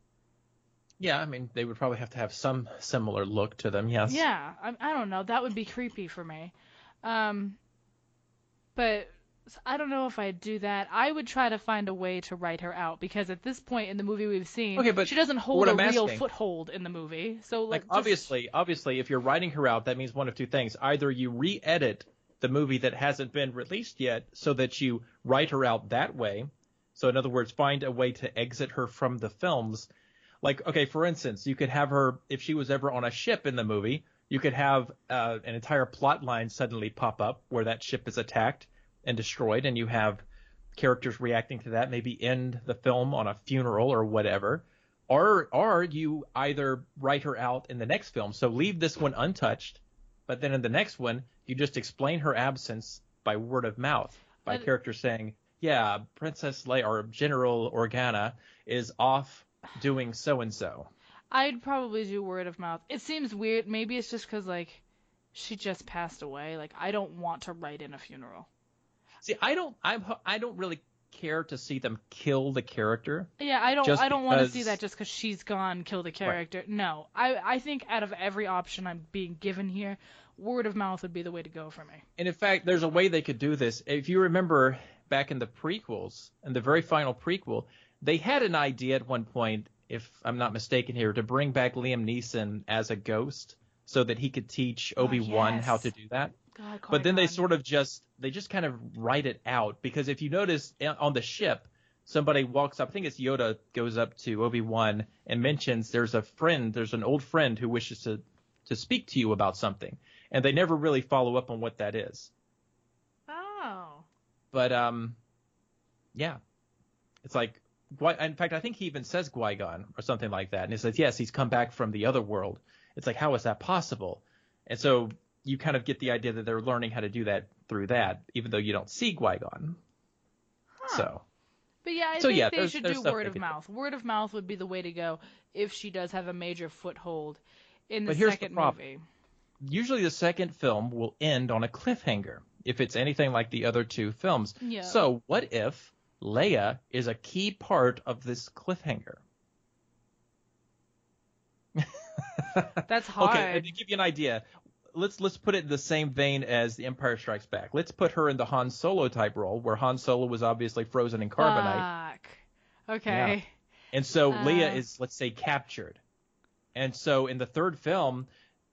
Yeah, I mean, they would probably have to have some similar look to them, yes. Yeah, I don't know. That would be creepy for me. But I don't know if I'd do that. I would try to find a way to write her out because at this point in the movie we've seen, Okay, but she doesn't hold what a I'm real asking, foothold in the movie. So obviously, if you're writing her out, that means one of two things. Either you re-edit the movie that hasn't been released yet so that you write her out that way. So in other words, find a way to exit her from the films. Like, okay, for instance, you could have her, if she was ever on a ship in the movie, you could have an entire plot line suddenly pop up where that ship is attacked and destroyed, and you have characters reacting to that, maybe end the film on a funeral or whatever. Or you either write her out in the next film, so leave this one untouched, but then in the next one, you just explain her absence by word of mouth, by characters saying, yeah, Princess Leia or General Organa is off doing so-and-so. I'd probably do word of mouth. It seems weird. Maybe it's just because, she just passed away. I don't want to write in a funeral. See, I don't really care to see them kill the character. Yeah, I don't want to see that just because she's gone, kill the character. Right. No, I think out of every option I'm being given here, word of mouth would be the way to go for me. And in fact, there's a way they could do this. If you remember back in the prequels, in the very final prequel, they had an idea at one point, if I'm not mistaken here, to bring back Liam Neeson as a ghost so that he could teach Obi-Wan how to do that. God, but then they just kind of write it out, because if you notice on the ship, somebody walks up, I think it's Yoda, goes up to Obi-Wan and mentions there's an old friend who wishes to speak to you about something, and they never really follow up on what that is. Oh. But yeah, it's like, in fact, I think he even says Qui-Gon or something like that, and he says yes, he's come back from the other world. It's like, how is that possible? And so you kind of get the idea that they're learning how to do that through that, even though you don't see Qui-Gon. Huh. So. But yeah, I think they should do word of mouth. Word of mouth would be the way to go if she does have a major foothold in the second movie. Usually the second film will end on a cliffhanger if it's anything like the other two films. Yeah. So what if Leia is a key part of this cliffhanger? That's hard. Okay, to give you an idea, let's put it in the same vein as The Empire Strikes Back. Let's put her in the Han Solo type role, where Han Solo was obviously frozen in carbonite. Fuck. Okay. Yeah. And so Leia is, let's say, captured. And so in the third film,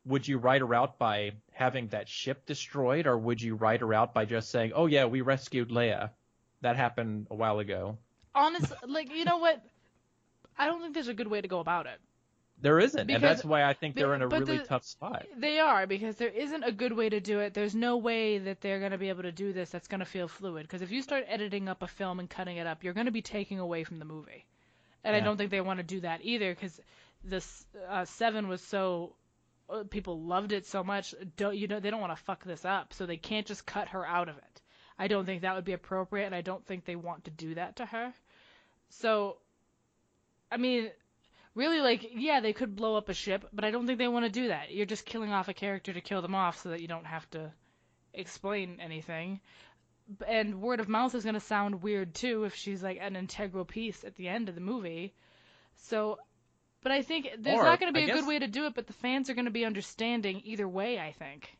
would you write her out by having that ship destroyed, or would you write her out by just saying, oh yeah, we rescued Leia? That happened a while ago. Honestly, you know what? I don't think there's a good way to go about it. There isn't, and that's why I think they're in a really tough spot. They are, because there isn't a good way to do it. There's no way that they're going to be able to do this that's going to feel fluid, because if you start editing up a film and cutting it up, you're going to be taking away from the movie. And I don't think they want to do that either, because this 7 was so... people loved it so much, they don't want to fuck this up, so they can't just cut her out of it. I don't think that would be appropriate, and I don't think they want to do that to her. So, I mean, really, like, yeah, they could blow up a ship, but I don't think they want to do that. You're just killing off a character to kill them off so that you don't have to explain anything. And word of mouth is going to sound weird too if she's like an integral piece at the end of the movie. So, but I think there's not going to be a good way to do it, but the fans are going to be understanding either way, I think.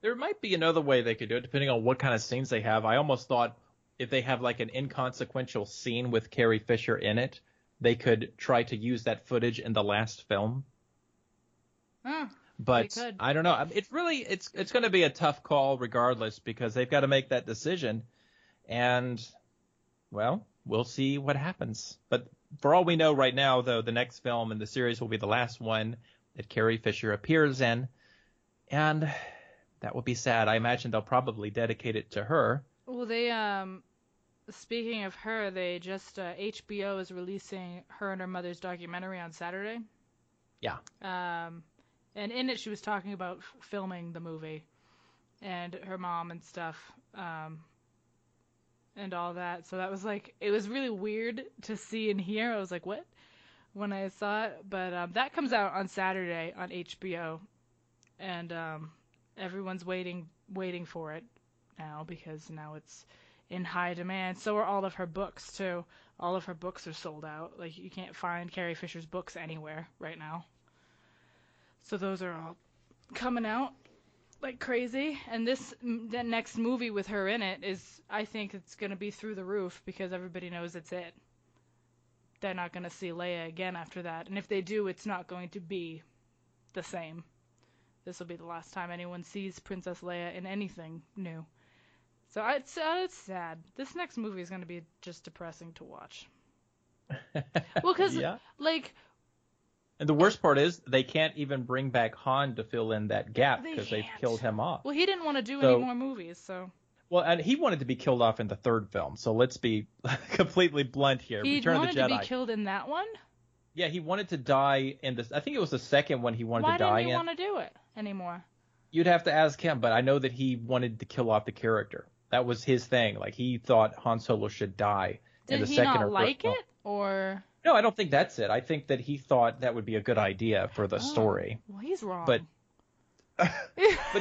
There might be another way they could do it, depending on what kind of scenes they have. I almost thought if they have like an inconsequential scene with Carrie Fisher in it, they could try to use that footage in the last film. But I don't know. It's really it's going to be a tough call regardless because they've got to make that decision, and well, we'll see what happens. But for all we know right now, though, the next film in the series will be the last one that Carrie Fisher appears in, and that will be sad. I imagine they'll probably dedicate it to her. Well, they speaking of her, they just HBO is releasing her and her mother's documentary on Saturday. Yeah. And in it, she was talking about filming the movie and her mom and stuff, and all that. So that was like, it was really weird to see and hear. I was like, what? When I saw it. But that comes out on Saturday on HBO, and everyone's waiting for it now because now it's in high demand. So are all of her books too. All of her books are sold out. Like, you can't find Carrie Fisher's books anywhere right now. So those are all coming out like crazy. And that next movie with her in it is, I think it's going to be through the roof because everybody knows it's it. They're not going to see Leia again after that. And if they do, it's not going to be the same. This will be the last time anyone sees Princess Leia in anything new. So it's sad. This next movie is going to be just depressing to watch. Well, because, like... And the worst part is they can't even bring back Han to fill in that gap because they've killed him off. Well, he didn't want to do any more movies, so... Well, and he wanted to be killed off in the third film, so let's be completely blunt here. He wanted to be killed in that one? Yeah, he wanted to die in this... I think it was the second one he wanted to die in. Why didn't he want to do it anymore? You'd have to ask him, but I know that he wanted to kill off the character. That was his thing. Like, he thought Han Solo should die in the second or third film. Did he not like it, or... No, I don't think that's it. I think that he thought that would be a good idea for the story. Well, he's wrong. But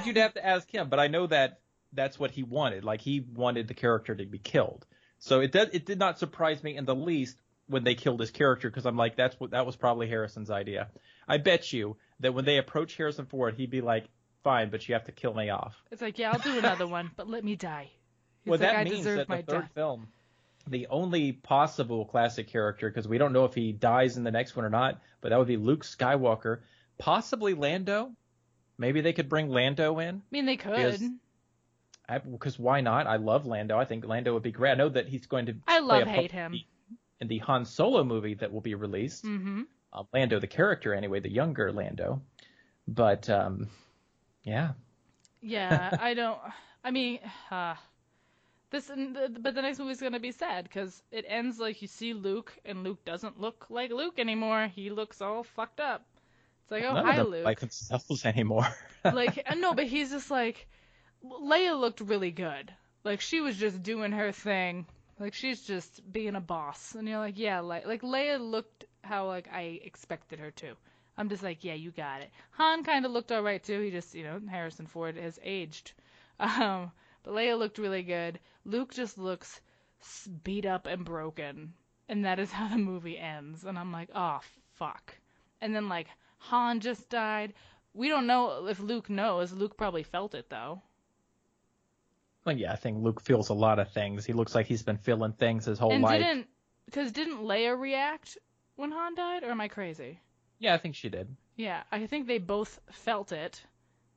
you'd have to ask him. But I know that that's what he wanted. Like, he wanted the character to be killed. So it did not surprise me in the least when they killed his character, because I'm like, that was probably Harrison's idea. I bet you that when they approach Harrison Ford, he'd be like, fine, but you have to kill me off. It's like, yeah, I'll do another one, but let me die. Well, that means that the third film, the only possible classic character, because we don't know if he dies in the next one or not, but that would be Luke Skywalker, possibly Lando. Maybe they could bring Lando in. I mean, they could. Because why not? I love Lando. I think Lando would be great. I know that he's going to hate him in the Han Solo movie that will be released. Mm-hmm. Lando, the character anyway, the younger Lando. But, yeah. Yeah, but the next movie's going to be sad because it ends like you see Luke and Luke doesn't look like Luke anymore. He looks all fucked up. It's like, oh, hi, Luke. Like themselves anymore. Like, no, but he's just like, Leia looked really good. Like, she was just doing her thing. Like, she's just being a boss. And you're like, yeah, like Leia looked how, like, I expected her to. I'm just like, yeah, you got it. Han kind of looked all right, too. He just, Harrison Ford has aged. But Leia looked really good. Luke just looks beat up and broken. And that is how the movie ends. And I'm like, oh, fuck. And then, like, Han just died. We don't know if Luke knows. Luke probably felt it, though. Well, yeah, I think Luke feels a lot of things. He looks like he's been feeling things his whole life. Didn't Leia react when Han died, or am I crazy? Yeah, I think she did. Yeah, I think they both felt it.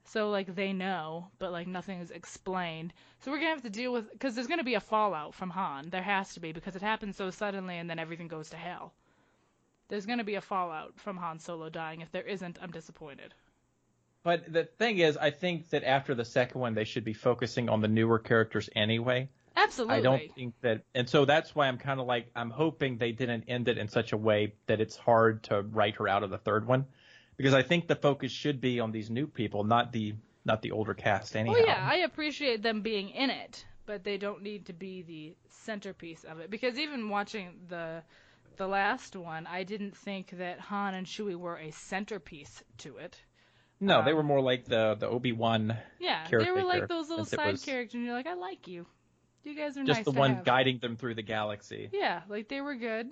So, like, they know, but, like, nothing is explained. So we're going to have to deal with... Because there's going to be a fallout from Han. There has to be, because it happened so suddenly and then everything goes to hell. There's going to be a fallout from Han Solo dying. If there isn't, I'm disappointed. But the thing is, I think that after the second one, they should be focusing on the newer characters anyway. Absolutely. I don't think that... And so that's why I'm kind of like... I'm hoping they didn't end it in such a way that it's hard to write her out of the third one. Because I think the focus should be on these new people, not the older cast anyhow. Well, yeah, I appreciate them being in it, but they don't need to be the centerpiece of it. Because even watching the the last one, I didn't think that Han and Chewie were a centerpiece to it. No, they were more like the Obi-Wan Yeah, they caretaker. were like those little since it side was characters, and you're like, I like you. You guys are just nice the to one have. guiding them through the galaxy. Yeah, like they were good.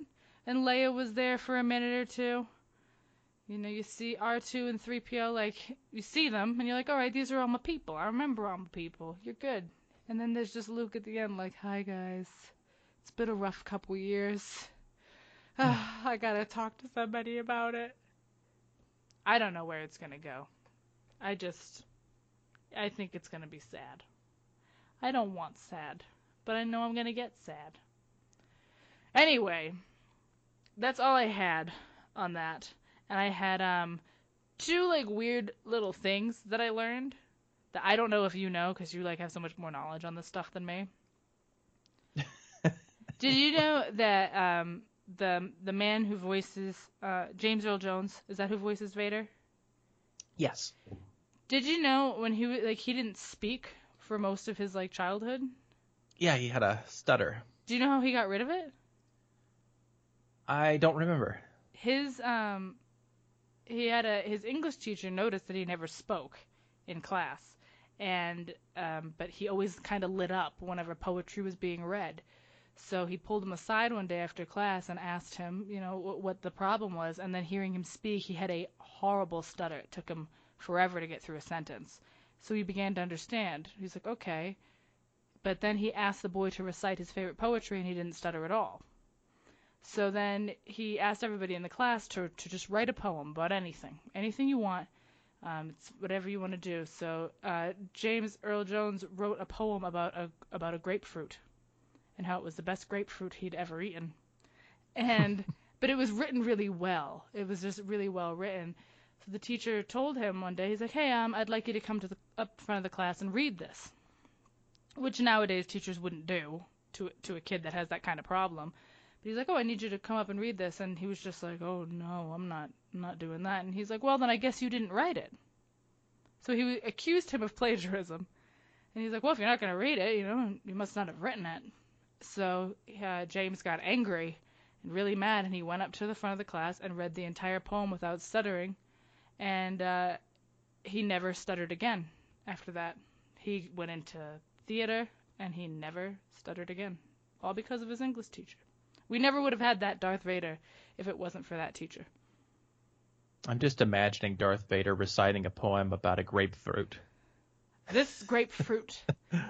And Leia was there for a minute or two. You know, you see R2 and 3PO, like, you see them, and you're like, all right, these are all my people. I remember all my people. You're good. And then there's just Luke at the end, like, hi, guys. It's been a rough couple years. I gotta talk to somebody about it. I don't know where it's gonna go. I think it's gonna be sad. I don't want sad, but I know I'm gonna get sad. Anyway, that's all I had on that. And I had two like weird little things that I learned that I don't know if you know because you like have so much more knowledge on this stuff than me. Did you know that the man who voices James Earl Jones, is that who voices Vader? Yes. Did you know when he didn't speak for most of his like childhood? Yeah, he had a stutter. Do you know how he got rid of it? I don't remember. His his English teacher noticed that he never spoke in class, and but he always kind of lit up whenever poetry was being read. So he pulled him aside one day after class and asked him, you know, what the problem was. And then hearing him speak, he had a horrible stutter. It took him forever to get through a sentence. So he began to understand. He's like, okay. But then he asked the boy to recite his favorite poetry, and he didn't stutter at all. So then he asked everybody in the class to just write a poem about anything you want. It's whatever you want to do. So James Earl Jones wrote a poem about a grapefruit and how it was the best grapefruit he'd ever eaten. But it was written really well. It was just really well written. So the teacher told him one day, he's like, hey, I'd like you to come to the up front of the class and read this, which nowadays teachers wouldn't do to a kid that has that kind of problem. But he's like, oh, I need you to come up and read this. And he was just like, oh, no, I'm not doing that. And he's like, well, then I guess you didn't write it. So he accused him of plagiarism. And he's like, well, if you're not going to read it, you must not have written it. So James got angry and really mad, and he went up to the front of the class and read the entire poem without stuttering. And he never stuttered again after that. He went into theater, and he never stuttered again, all because of his English teacher. We never would have had that Darth Vader if it wasn't for that teacher. I'm just imagining Darth Vader reciting a poem about a grapefruit. This grapefruit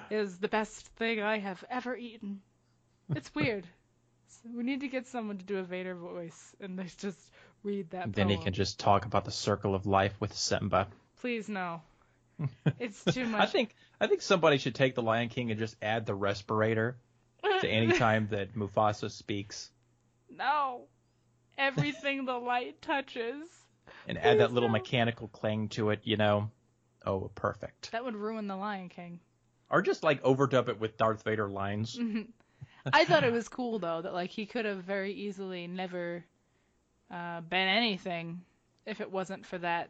is the best thing I have ever eaten. It's weird. So we need to get someone to do a Vader voice, and they just read that Then poem. he can just talk about the circle of life with Simba. Please, no. It's too much. I think somebody should take the Lion King and just add the respirator to any time that Mufasa speaks. No. Everything the light touches. And add that little no. mechanical clang to it, Oh, perfect. That would ruin the Lion King. Or just overdub it with Darth Vader lines. I thought it was cool though that he could have very easily never been anything if it wasn't for that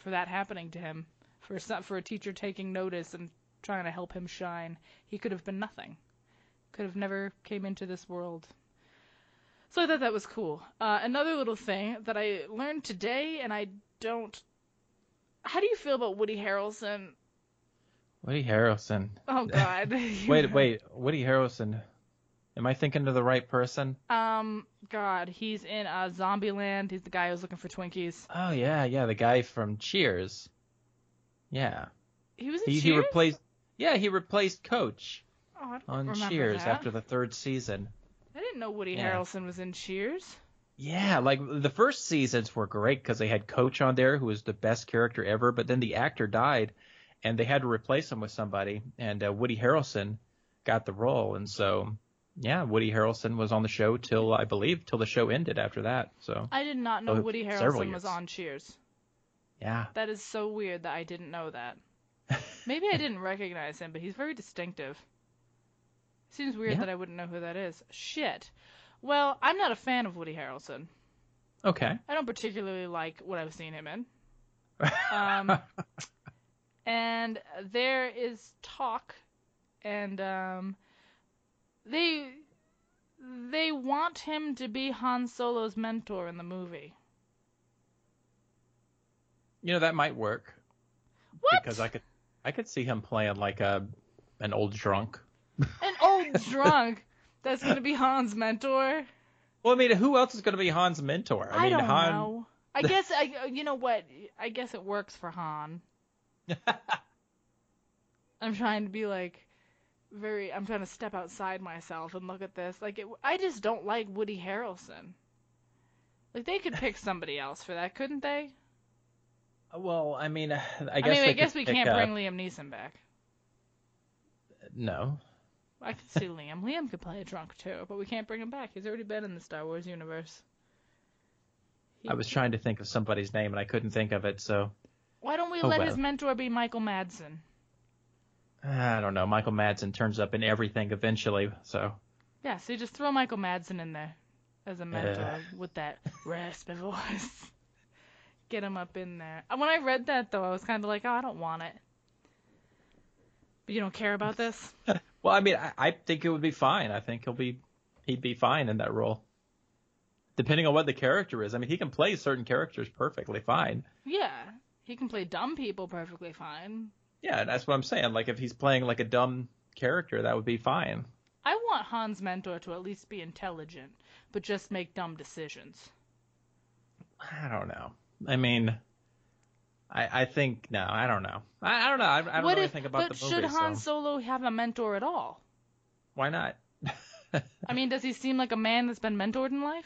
happening to him, for a teacher taking notice and trying to help him shine. He could have been nothing. Could have never came into this world. So I thought that was cool. Another little thing that I learned today, and I don't. How do you feel about Woody Harrelson? Woody Harrelson. Oh God. Wait, Woody Harrelson. Am I thinking of the right person? God, he's in Zombieland. He's the guy who's looking for Twinkies. Oh yeah, the guy from Cheers. Yeah. He was in Cheers? He replaced Coach on Cheers that. after the third season. I didn't know Woody Harrelson was in Cheers. Yeah, the first seasons were great because they had Coach on there, who was the best character ever, but then the actor died, and they had to replace him with somebody, and Woody Harrelson got the role, and so, yeah, Woody Harrelson was on the show till the show ended after that. So I did not know Woody Harrelson was on Cheers. Yeah. That is so weird that I didn't know that. Maybe I didn't recognize him, but he's very distinctive. Seems weird that I wouldn't know who that is. Shit. Well, I'm not a fan of Woody Harrelson. Okay. I don't particularly like what I've seen him in. And there is talk, and they want him to be Han Solo's mentor in the movie. That might work. What? Because I could see him playing like an old drunk. An old drunk that's going to be Han's mentor? Well, I mean, who else is going to be Han's mentor? I don't know. I guess, you know what? I guess it works for Han. I'm trying to be like, I'm trying to step outside myself and look at this. Like, I just don't like Woody Harrelson. Like, they could pick somebody else for that, couldn't they? Well, I mean, I guess we can't bring Liam Neeson back. No. I could see Liam. Liam could play a drunk too, but we can't bring him back. He's already been in the Star Wars universe. I was trying to think of somebody's name and I couldn't think of it, so. Why don't we let his mentor be Michael Madsen? I don't know. Michael Madsen turns up in everything eventually, so. Yeah, so you just throw Michael Madsen in there as a mentor with that raspy voice. Get him up in there. When I read that, though, I was kind of like, oh, I don't want it. But you don't care about this? Well, I mean, I think it would be fine. I think he'd be fine in that role. Depending on what the character is. I mean, he can play certain characters perfectly fine. Yeah, he can play dumb people perfectly fine. Yeah, that's what I'm saying. Like, if he's playing like a dumb character, that would be fine. I want Han's mentor to at least be intelligent, but just make dumb decisions. I don't know. I mean, I think, no, I don't know. I don't know. I don't know anything about the movie. But should Han Solo have a mentor at all? Why not? I mean, does he seem like a man that's been mentored in life?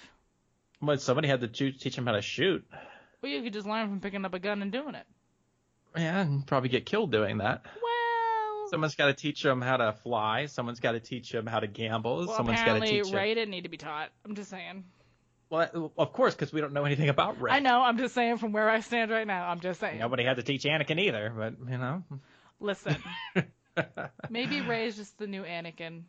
Well, somebody had to teach him how to shoot. Well, you could just learn from picking up a gun and doing it. Yeah, and probably get killed doing that. Well... Someone's got to teach him how to fly. Someone's got to teach him how to gamble. Well, Someone's got to teach him... Rey didn't need to be taught. I'm just saying. Well, of course, because we don't know anything about Rey. I know. I'm just saying from where I stand right now. I'm just saying. Nobody had to teach Anakin either, but, you know. Listen. Maybe Rey's just the new Anakin.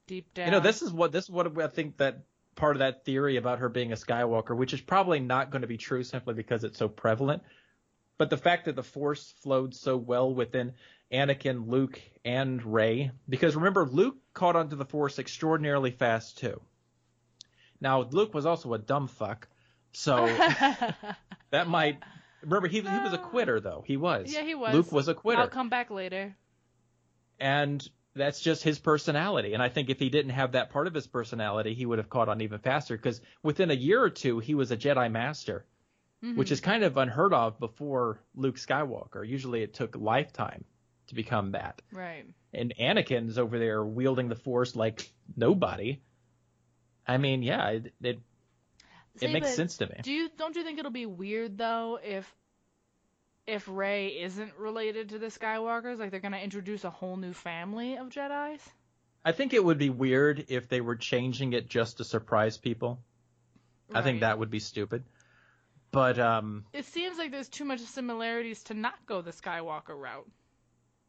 Deep down. You know, this is what I think that part of that theory about her being a Skywalker, which is probably not going to be true simply because it's so prevalent. But the fact that the Force flowed so well within Anakin, Luke, and Rey, because remember, Luke caught onto the Force extraordinarily fast too. Now, Luke was also a dumb fuck, so that might... Remember, he was a quitter, though. He was. Yeah, he was. Luke was a quitter. I'll come back later. And that's just his personality. And I think if he didn't have that part of his personality, he would have caught on even faster, because within a year or two, he was a Jedi Master, which is kind of unheard of before Luke Skywalker. Usually it took a lifetime to become that. Right. And Anakin's over there wielding the Force like nobody. I mean, yeah, it makes sense to me. Don't you think it'll be weird though if Rey isn't related to the Skywalkers? Like they're gonna introduce a whole new family of Jedis? I think it would be weird if they were changing it just to surprise people. Right. I think that would be stupid. But it seems like there's too much similarities to not go the Skywalker route.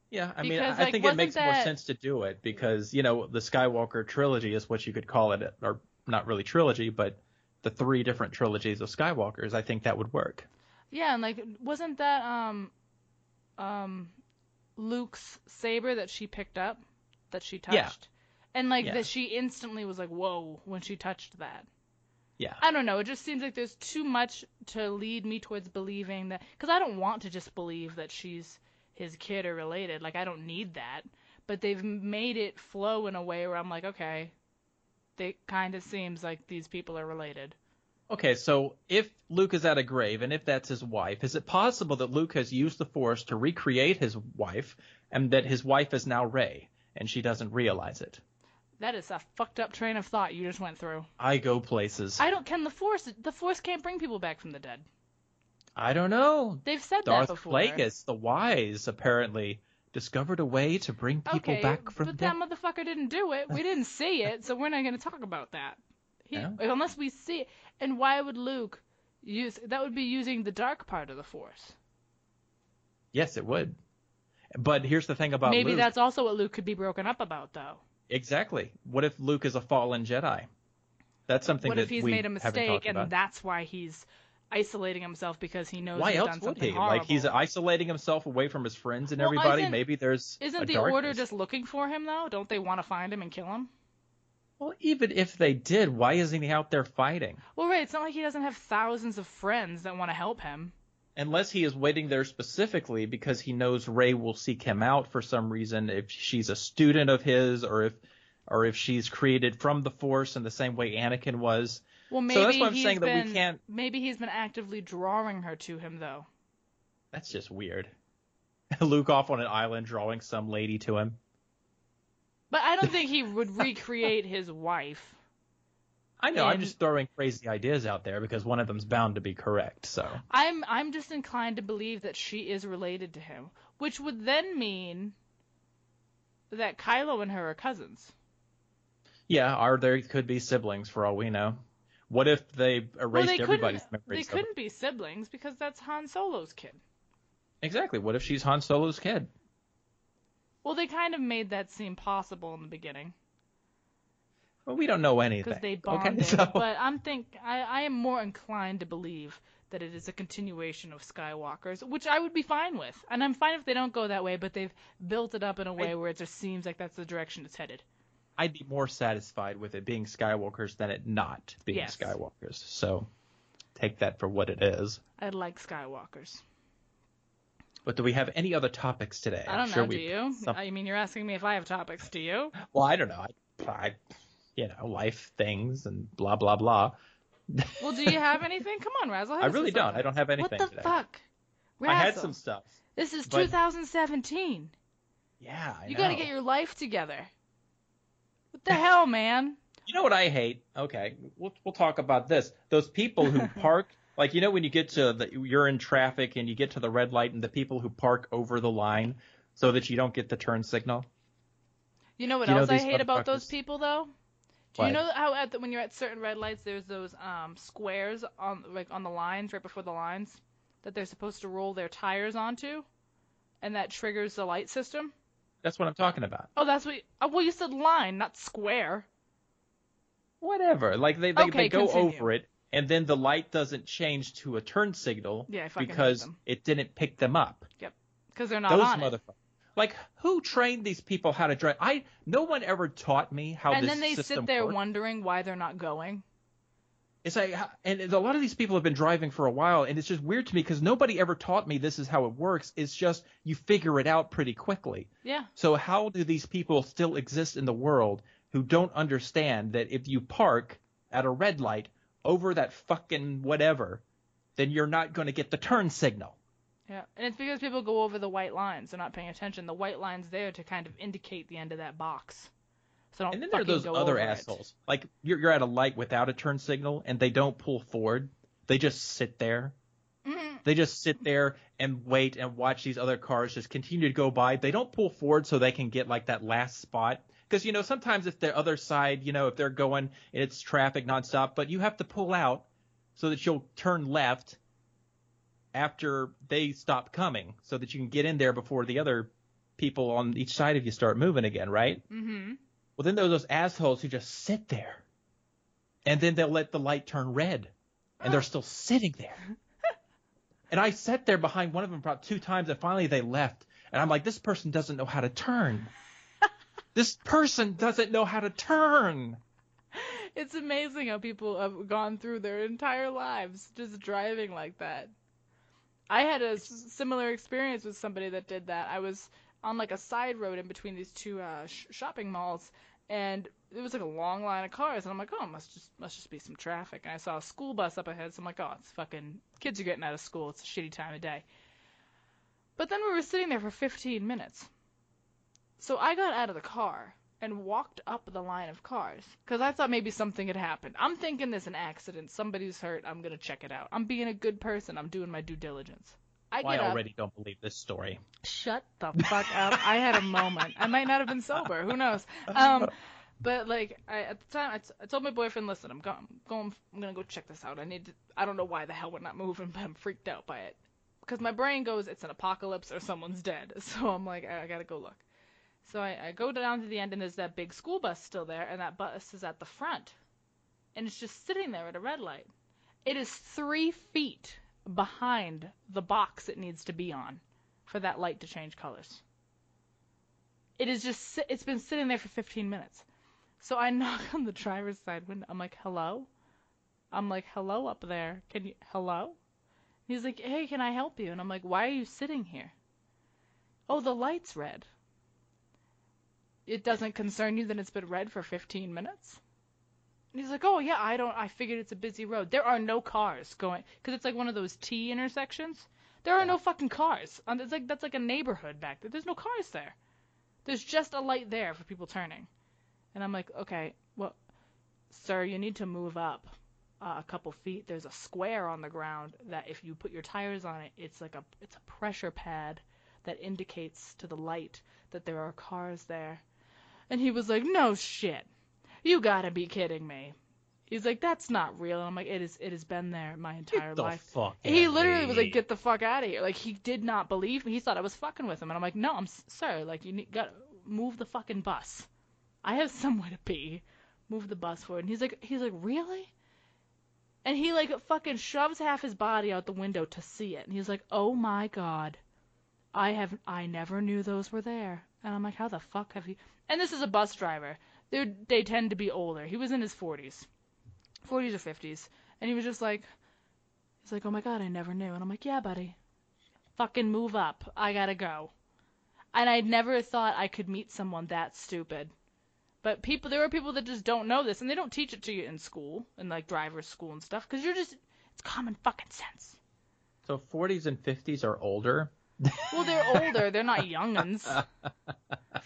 Yeah, I mean, I think it makes more sense to do it because, you know, the Skywalker trilogy is what you could call it, or not really trilogy, but the 3 different trilogies of Skywalkers. I think that would work. Yeah, and like, wasn't that Luke's saber that she picked up, that she touched? Yeah. And like that she instantly was like, whoa, when she touched that. Yeah. I don't know. It just seems like there's too much to lead me towards believing that, because I don't want to just believe that she's his kid or related. Like, I don't need that. But they've made it flow in a way where I'm like, okay, it kind of seems like these people are related. Okay, so if Luke is at a grave, and if that's his wife, is it possible that Luke has used the Force to recreate his wife, and that his wife is now Rey, and she doesn't realize it? That is a fucked up train of thought you just went through. I go places. The Force can't bring people back from the dead. I don't know. They've said Darth that before. Plagueis, the wise, apparently discovered a way to bring people back from the dead. But that motherfucker didn't do it. We didn't see it, so we're not going to talk about that. Unless we see it. And why would Luke use... That would be using the dark part of the Force. Yes, it would. But here's the thing about Luke. Maybe that's also what Luke could be broken up about, though. Exactly. What if Luke is a fallen Jedi? That's something that we haven't talked about. What if he's made a mistake and that's why he's isolating himself because he knows why he's else done would something he? horrible? Like he's isolating himself away from his friends and everybody. Maybe there's Isn't the Order just looking for him though? Don't they want to find him and kill him? Well, even if they did, why isn't he out there fighting? Well, right, it's not like he doesn't have thousands of friends that want to help him. Unless he is waiting there specifically because he knows Rey will seek him out for some reason, if she's a student of his, or if she's created from the Force in the same way Anakin was. Well, So that's maybe why I'm saying that we can't. Maybe he's been actively drawing her to him, though. That's just weird. Luke off on an island drawing some lady to him. But I don't think he would recreate his wife. I know, I'm just throwing crazy ideas out there because one of them's bound to be correct, so. I'm just inclined to believe that she is related to him, which would then mean that Kylo and her are cousins. Yeah, or there could be siblings for all we know. What if they erased everybody's memories? They couldn't be siblings because that's Han Solo's kid. Exactly. What if she's Han Solo's kid? Well, they kind of made that seem possible in the beginning. Well, we don't know anything. Because they bonded. Okay, so... But I am more inclined to believe that it is a continuation of Skywalker's, which I would be fine with. And I'm fine if they don't go that way, but they've built it up in a way where it just seems like that's the direction it's headed. I'd be more satisfied with it being Skywalker's than it not being Skywalker's. So take that for what it is. I like Skywalker's. But do we have any other topics today? I don't know. Do you? I mean, you're asking me if I have topics. Do you? Well, I don't know. I life things and blah, blah, blah. Well, do you have anything? Come on, Razzle. I really don't. I don't have anything today. What the fuck? Razzle. I had some stuff. This is 2017. Yeah, I know. You got to get your life together. What the hell, man? You know what I hate? Okay, we'll talk about this. Those people who park, like, you know, when you get to you're in traffic and you get to the red light, and the people who park over the line so that you don't get the turn signal. You know what else I hate about those people, though? Do What? you know how when you're at certain red lights, there's those squares on the lines, right before the lines, that they're supposed to roll their tires onto, and that triggers the light system? That's what I'm talking about. Oh, that's what. Well, you said line, not square. Whatever. Like they go continue. over it, and then the light doesn't change to a turn signal because it didn't pick them up. Yep. Because they're not those on motherfuckers. it. Like, who trained these people how to drive? No one ever taught me how this system works. And then they sit there wondering why they're not going. It's like, and a lot of these people have been driving for a while, and it's just weird to me because nobody ever taught me this is how it works. It's just you figure it out pretty quickly. Yeah. So how do these people still exist in the world who don't understand that if you park at a red light over that fucking whatever, then you're not going to get the turn signal? Yeah, and it's because people go over the white lines. They're not paying attention. The white line's there to kind of indicate the end of that box. So don't and then there are those other assholes. Like, you're at a light without a turn signal, and they don't pull forward. They just sit there. Mm-hmm. They just sit there and wait and watch these other cars just continue to go by. They don't pull forward so they can get, like, that last spot. Because, you know, sometimes if the other side, you know, if they're going and it's traffic nonstop, but you have to pull out so that you'll turn left after they stop coming so that you can get in there before the other people on each side of you start moving again, right? Mm-hmm. Well, then there are those assholes who just sit there, and then they'll let the light turn red, and they're still sitting there. And I sat there behind one of them about 2 times, and finally they left. And I'm like, this person doesn't know how to turn. This person doesn't know how to turn. It's amazing how people have gone through their entire lives just driving like that. I had a similar experience with somebody that did that. I was on like a side road in between these 2 shopping malls, and it was like a long line of cars, and I'm like, oh, must just be some traffic. And I saw a school bus up ahead, so I'm like, oh, it's fucking kids are getting out of school. It's a shitty time of day. But then we were sitting there for 15 minutes. So I got out of the car and walked up the line of cars because I thought maybe something had happened. I'm thinking there's an accident. Somebody's hurt. I'm going to check it out. I'm being a good person. I'm doing my due diligence. I already don't believe this story. Shut the fuck up. I had a moment. I might not have been sober. Who knows? But like at the time, I told my boyfriend, listen, I'm going to go check this out. I don't know why the hell we're not moving, but I'm freaked out by it. Because my brain goes, it's an apocalypse or someone's dead. So I'm like, I got to go look. So I go down to the end, and there's that big school bus still there, and that bus is at the front. And it's just sitting there at a red light. It is 3 feet behind the box it needs to be on for that light to change colors. It is just, it's been sitting there for 15 minutes. So I knock on the driver's side window. I'm like, hello? I'm like, hello up there. Hello? He's like, hey, can I help you? And I'm like, why are you sitting here? Oh, the light's red. It doesn't concern you that it's been red for 15 minutes? And he's like, oh, yeah, I figured it's a busy road. There are no cars going, because it's like one of those T intersections. There are no fucking cars. That's like a neighborhood back there. There's no cars there. There's just a light there for people turning. And I'm like, okay, well, sir, you need to move up a couple feet. There's a square on the ground that if you put your tires on it, it's a pressure pad that indicates to the light that there are cars there. And he was like, no shit. You gotta be kidding me. He's like, that's not real. And I'm like, it has been there my entire life. Get the fuck He out literally of was here. like, get the fuck out of here. Like, he did not believe me. He thought I was fucking with him. And I'm like, no, sir, like, gotta move the fucking bus. I have somewhere to be. Move the bus forward. And he's like, really? And he like fucking shoves half his body out the window to see it. And he's like, oh my god. I never knew those were there. And I'm like, how the fuck have you? And this is a bus driver. They tend to be older. He was in his 40s or 50s. And he was just like, he's like, oh my god, I never knew. And I'm like, yeah, buddy. Fucking move up. I gotta go. And I never thought I could meet someone that stupid. But there are people that just don't know this, and they don't teach it to you in school, in like driver's school and stuff, because it's common fucking sense. So 40s and 50s are older? Well, they're older. They're not young'uns.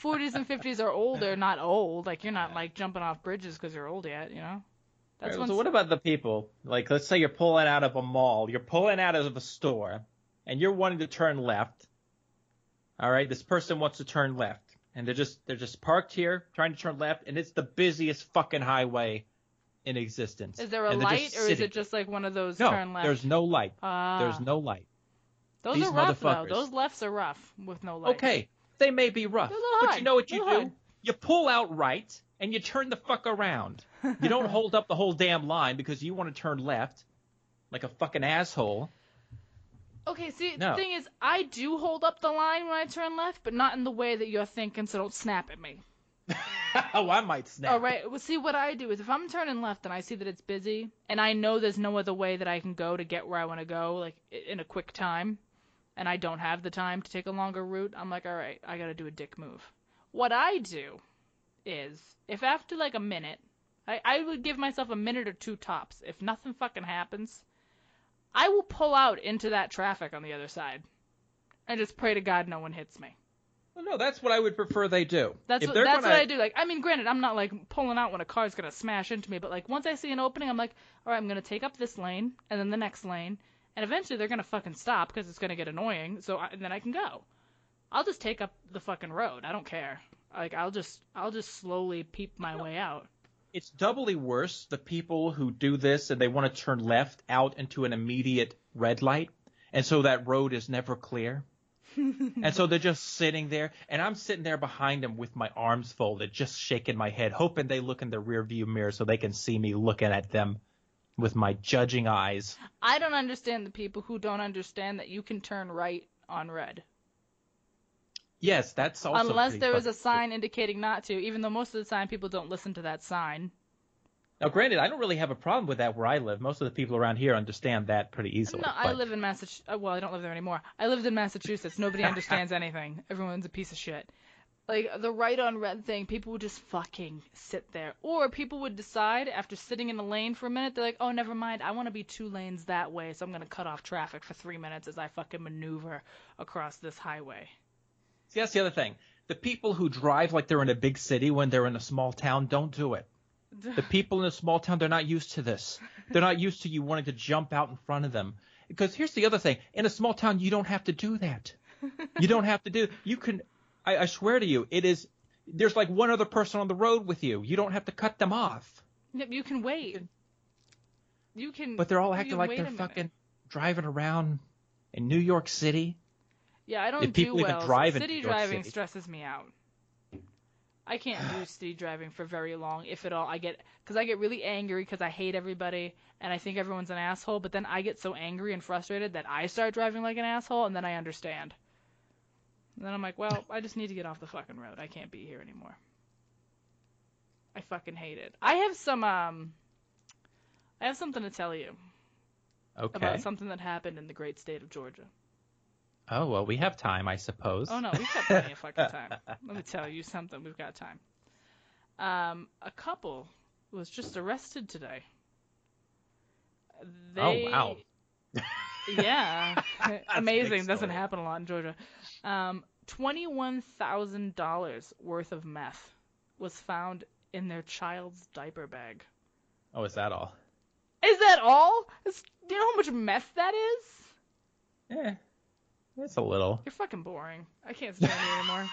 40s and 50s are older, not old. Like, you're not like jumping off bridges because you're old yet, you know? Right, so what about the people? Like, let's say you're pulling out of a mall, you're pulling out of a store, and you're wanting to turn left. All right, this person wants to turn left. And they're just parked here, trying to turn left, and it's the busiest fucking highway in existence. Is there a light, or is it just like one of those turn left? No, there's no light. There's no light. Those are rough, though. Those lefts are rough with no light. Okay, they may be rough, but you know what you do? You pull out right, and you turn the fuck around. You don't hold up the whole damn line because you want to turn left like a fucking asshole. Okay, see, the thing is, I do hold up the line when I turn left, but not in the way that you're thinking, so don't snap at me. Oh, I might snap. All right, well, see, what I do is if I'm turning left and I see that it's busy, and I know there's no other way that I can go to get where I want to go, like, in a quick time, and I don't have the time to take a longer route, I'm like, all right, I got to do a dick move. What I do is, if after, like, a minute, I would give myself a minute or two tops. If nothing fucking happens, I will pull out into that traffic on the other side and just pray to God no one hits me. Well, no, that's what I would prefer they do. That's what I do. Like, I mean, granted, I'm not like pulling out when a car's gonna smash into me, but like once I see an opening, I'm like, all right, I'm gonna take up this lane and then the next lane, and eventually they're gonna fucking stop because it's gonna get annoying. So then I can go. I'll just take up the fucking road. I don't care. Like I'll just slowly peep my way out. It's doubly worse, the people who do this and they want to turn left out into an immediate red light, and so that road is never clear. And so they're just sitting there, and I'm sitting there behind them with my arms folded, just shaking my head, hoping they look in the rearview mirror so they can see me looking at them with my judging eyes. I don't understand the people who don't understand that you can turn right on red. Yes, that's also unless there is a sign indicating not to, even though most of the time people don't listen to that sign. Now, granted, I don't really have a problem with that where I live. Most of the people around here understand that pretty easily. No, I live in Massachusetts. Well, I don't live there anymore. I lived in Massachusetts. Nobody understands anything. Everyone's a piece of shit. Like, the right on red thing, people would just fucking sit there. Or people would decide, after sitting in a lane for a minute, they're like, oh, never mind, I want to be 2 lanes that way, so I'm going to cut off traffic for 3 minutes as I fucking maneuver across this highway. See, that's the other thing. The people who drive like they're in a big city when they're in a small town don't do it. The people in a small town, they're not used to this. They're not used to you wanting to jump out in front of them. Because here's the other thing. In a small town, you don't have to do that. You don't have to do – you can – I swear to you, it is – there's like one other person on the road with you. You don't have to cut them off. Yep, you can wait. You can – But they're all acting like they're fucking driving around in New York City. Yeah, I don't do well. City driving stresses me out. I can't do city driving for very long, if at all. I get really angry because I hate everybody and I think everyone's an asshole. But then I get so angry and frustrated that I start driving like an asshole, and then I understand. And then I'm like, well, I just need to get off the fucking road. I can't be here anymore. I fucking hate it. I have something to tell you Okay. about something that happened in the great state of Georgia. Oh, well, we have time, I suppose. Oh, no, we've got plenty of fucking time. Let me tell you something. We've got time. A couple was just arrested today. Oh, wow. Yeah. Amazing. Doesn't story. happen a lot in Georgia. $21,000 worth of meth was found in their child's diaper bag. Oh, is that all? Is that all? Do you know how much meth that is? Yeah, it's a little. You're fucking boring. I can't stand you anymore.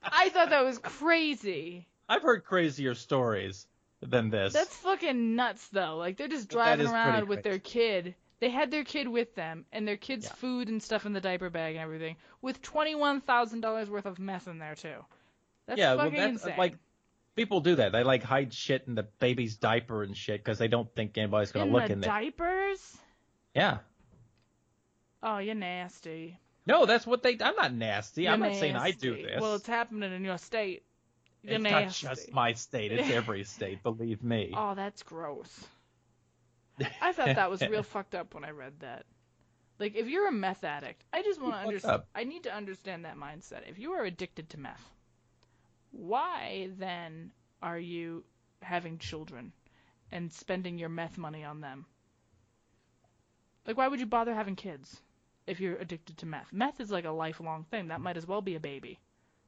I thought that was crazy. I've heard crazier stories than this. That's fucking nuts, though. Like, they're just driving around with their kid. They had their kid with them, and their kid's food and stuff in the diaper bag and everything, with $21,000 worth of meth in there, too. That's fucking insane. Like, people do that. They, like, hide shit in the baby's diaper and shit because they don't think anybody's going to look in there. Diapers? Yeah. Oh, you're nasty. No, that's what they... I'm not nasty. I'm not nasty. saying I do this. Well, it's happening in your state. You're it's nasty. not just my state. It's every state, believe me. Oh, that's gross. I thought that was real fucked up when I read that. Like, if you're a meth addict, I just want to understand. I need to understand that mindset. If you are addicted to meth, why then are you having children and spending your meth money on them? Like, why would you bother having kids if you're addicted to meth? Meth is like a lifelong thing. That might as well be a baby.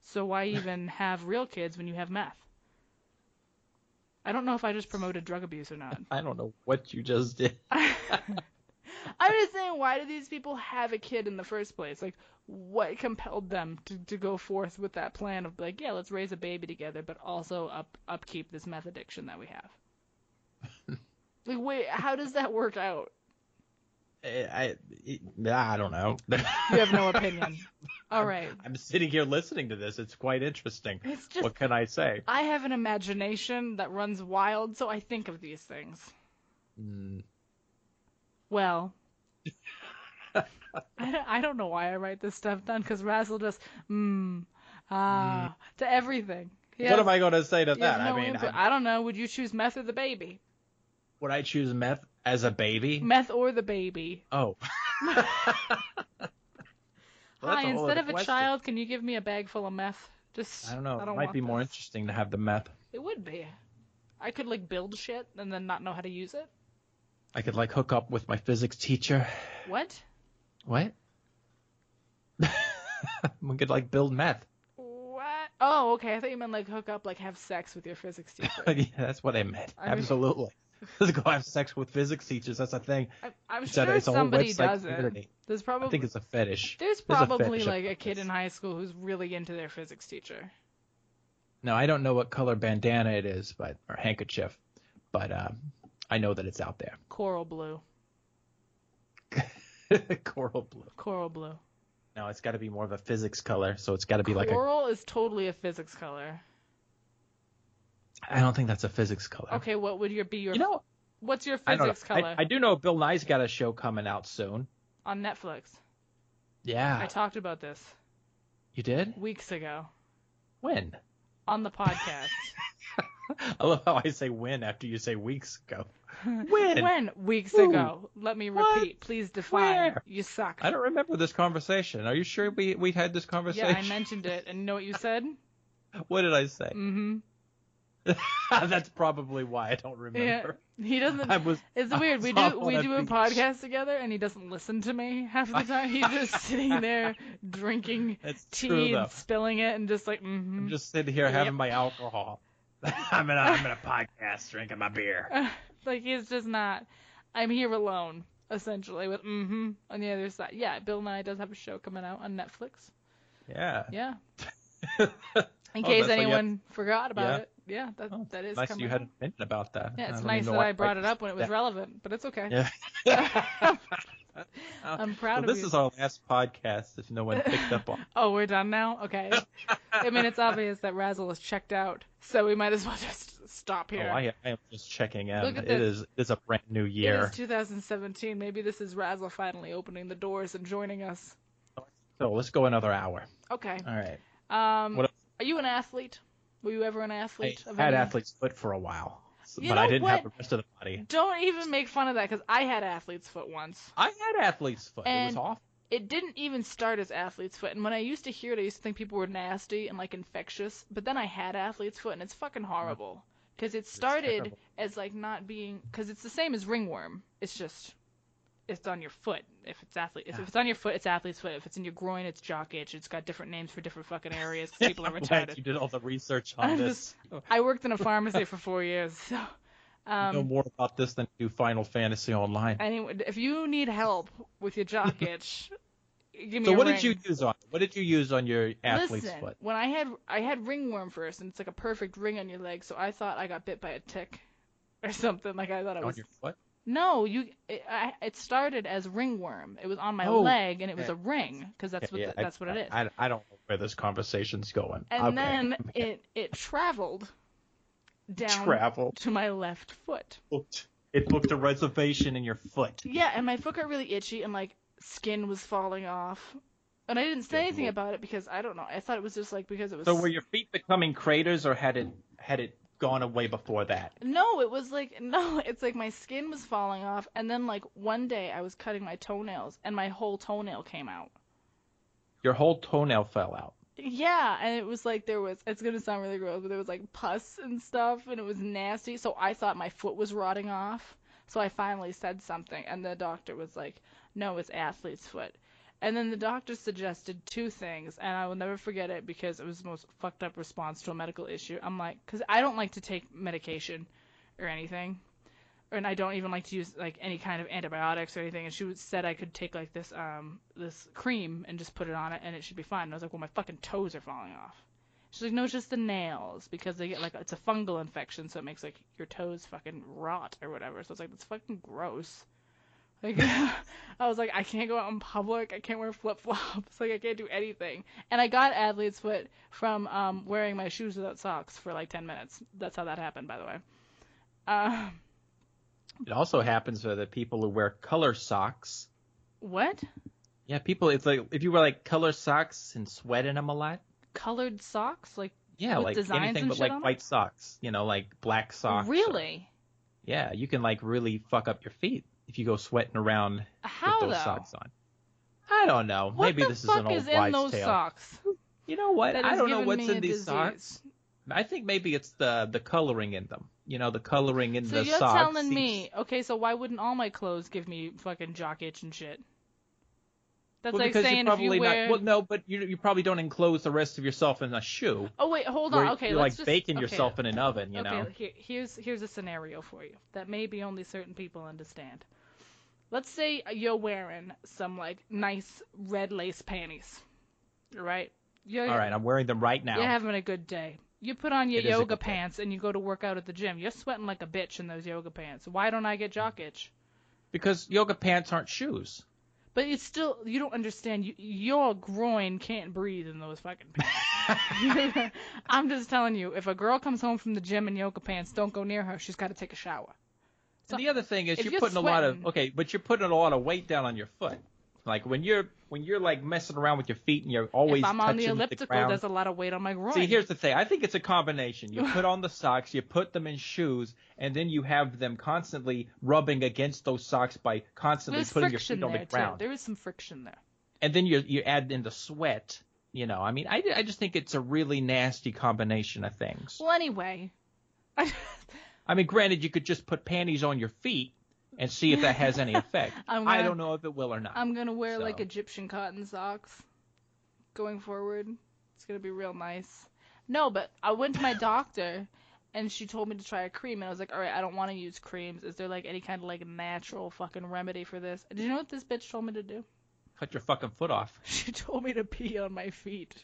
So why even have real kids when you have meth? I don't know if I just promoted drug abuse or not. I don't know what you just did. I'm just saying, why do these people have a kid in the first place? Like, what compelled them to go forth with that plan of, like, yeah, let's raise a baby together, but also upkeep this meth addiction that we have? Like, wait, how does that work out? I don't know. You have no opinion. All right. I'm sitting here listening to this. It's quite interesting. It's just, what can I say? I have an imagination that runs wild, so I think of these things. Well, I don't know why I write this stuff down, because Razzle just, to everything. What am I going to say to that? No I don't know. Would you choose meth or the baby? Would I choose meth as a baby? Meth or the baby. Oh. Hi, instead of a child, can you give me a bag full of meth? I don't know. It might be more interesting to have the meth. It would be. I could, like, build shit and then not know how to use it. I could, like, hook up with my physics teacher. What? What? We could, like, build meth. What? Oh, okay. I thought you meant, like, hook up, like, have sex with your physics teacher. Yeah, that's what I meant. Absolutely. Let's go have sex with physics teachers. That's a thing. I'm sure somebody does it. There's probably, I think it's a fetish. There's probably like a kid in high school who's really into their physics teacher. No, I don't know what color bandana it is, or handkerchief, but I know that it's out there. Coral blue. Coral blue. Coral blue. No, it's got to be more of a physics color, so it's got to be like a... Coral is totally a physics color. I don't think that's a physics color. Okay, what would be your... You know... What's your physics color? I do know Bill Nye's got a show coming out soon. On Netflix. Yeah. I talked about this. You did? Weeks ago. When? On the podcast. I love how I say when after you say weeks ago. When? When? Weeks ago. Let me repeat. What? Please define. Where? You suck. I don't remember this conversation. Are you sure we had this conversation? Yeah, I mentioned it. And you know what you said? What did I say? Mm-hmm. That's probably why I don't remember. Yeah, he doesn't. It's weird. We do a podcast together, and he doesn't listen to me half the time. He's just sitting there drinking tea and spilling it, and just like. Mm-hmm. I'm just sitting here having my alcohol. I'm in a podcast drinking my beer. Like he's just not. I'm here alone, essentially, with on the other side. Yeah, Bill Nye does have a show coming out on Netflix. Yeah. Yeah. In case anyone forgot about it. Yeah, that is nice coming you hadn't mentioned about that. Yeah, it's nice that I brought it up when it was relevant, but it's okay. Yeah. I'm proud of you. This is our last podcast if no one picked up on. Oh, we're done now? Okay. I mean, it's obvious that Razzle is checked out, so we might as well just stop here. Oh, I am just checking in. It's a brand new year. It is 2017. Maybe this is Razzle finally opening the doors and joining us. So let's go another hour. Okay. All right. Are you an athlete? Were you ever an athlete? I had athlete's foot for a while, but I didn't have the rest of the body. Don't even make fun of that, because I had athlete's foot once. I had athlete's foot. It was awful. It didn't even start as athlete's foot, and when I used to hear it, I used to think people were nasty and like infectious. But then I had athlete's foot, and it's fucking horrible. Because it started as like not being, because it's the same as ringworm. It's just, it's on your foot. If it's on your foot, it's athlete's foot. If it's in your groin, it's jock itch. It's got different names for different fucking areas. People are retarded. You did all the research on this. I worked in a pharmacy for 4 years, so. You know more about this than you do Final Fantasy Online. Anyway, if you need help with your jock itch, give me So a what ring. did you use on? What did you use on your athlete's Listen, foot? When I had ringworm first, and it's like a perfect ring on your leg, so I thought I got bit by a tick or something. Like I thought it was on your foot. No, it started as ringworm. It was on my leg, and it was a ring, because that's what it is. I don't know where this conversation's going. And then it traveled down to my left foot. It booked a reservation in your foot. Yeah, and my foot got really itchy, and like skin was falling off. And I didn't say anything about it because I don't know. I thought it was just like because it was. So were your feet becoming craters, or had it gone away before that? No, it was like it's like my skin was falling off, and then like one day I was cutting my toenails, and my whole toenail came out. Your whole toenail fell out. Yeah, and it was like it's gonna sound really gross, but there was like pus and stuff, and it was nasty. So I thought my foot was rotting off. So I finally said something, and the doctor was like, "No, it's athlete's foot." And then the doctor suggested two things, and I will never forget it because it was the most fucked up response to a medical issue. I'm like, because I don't like to take medication or anything, and I don't even like to use like any kind of antibiotics or anything. And she said I could take like this cream and just put it on it, and it should be fine. And I was like, well, my fucking toes are falling off. She's like, no, it's just the nails, because they get like it's a fungal infection, so it makes like your toes fucking rot or whatever. So it's like, that's fucking gross. Like, I was like, I can't go out in public. I can't wear flip-flops. Like, I can't do anything. And I got athlete's foot from wearing my shoes without socks for like 10 minutes. That's how that happened, by the way. It also happens for the people who wear color socks. What? Yeah, it's like if you wear like color socks and sweat in them a lot. Colored socks? Like, yeah, like anything but like white socks. You know, like black socks. Really? Yeah, you can like really fuck up your feet if you go sweating around with those socks on. I don't know. Maybe this is an old wives' tale. What the fuck is in those socks? You know what? I don't know what's in these socks. I think maybe it's the coloring in them. You know, the coloring in the socks. So you're telling me, okay, so why wouldn't all my clothes give me fucking jock itch and shit? That's like saying if you wear... Well, no, but you probably don't enclose the rest of yourself in a shoe. Oh, wait, hold on. Okay, you're like baking yourself in an oven, you know? Okay, here's a scenario for you that maybe only certain people understand. Let's say you're wearing some, like, nice red lace panties, right? All right, I'm wearing them right now. You're having a good day. You put on your yoga pants and you go to work out at the gym. You're sweating like a bitch in those yoga pants. Why don't I get jock itch? Because yoga pants aren't shoes. But it's still, you don't understand. Your groin can't breathe in those fucking pants. I'm just telling you, if a girl comes home from the gym in yoga pants, don't go near her. She's got to take a shower. So the other thing is you're putting a lot of weight down on your foot. Like when you're like messing around with your feet and you're always touching the ground. If I'm on the elliptical, there's a lot of weight on my groin. See, here's the thing. I think it's a combination. You put on the socks, you put them in shoes, and then you have them constantly rubbing against those socks by constantly putting your feet on the ground. There is some friction there. And then you add in the sweat. You know, I mean, I just think it's a really nasty combination of things. Well, anyway. I mean, granted, you could just put panties on your feet and see if that has any effect. I don't know if it will or not. I'm going to wear like Egyptian cotton socks going forward. It's going to be real nice. No, but I went to my doctor and she told me to try a cream. And I was like, all right, I don't want to use creams. Is there like any kind of like natural fucking remedy for this? And do you know what this bitch told me to do? Cut your fucking foot off. She told me to pee on my feet.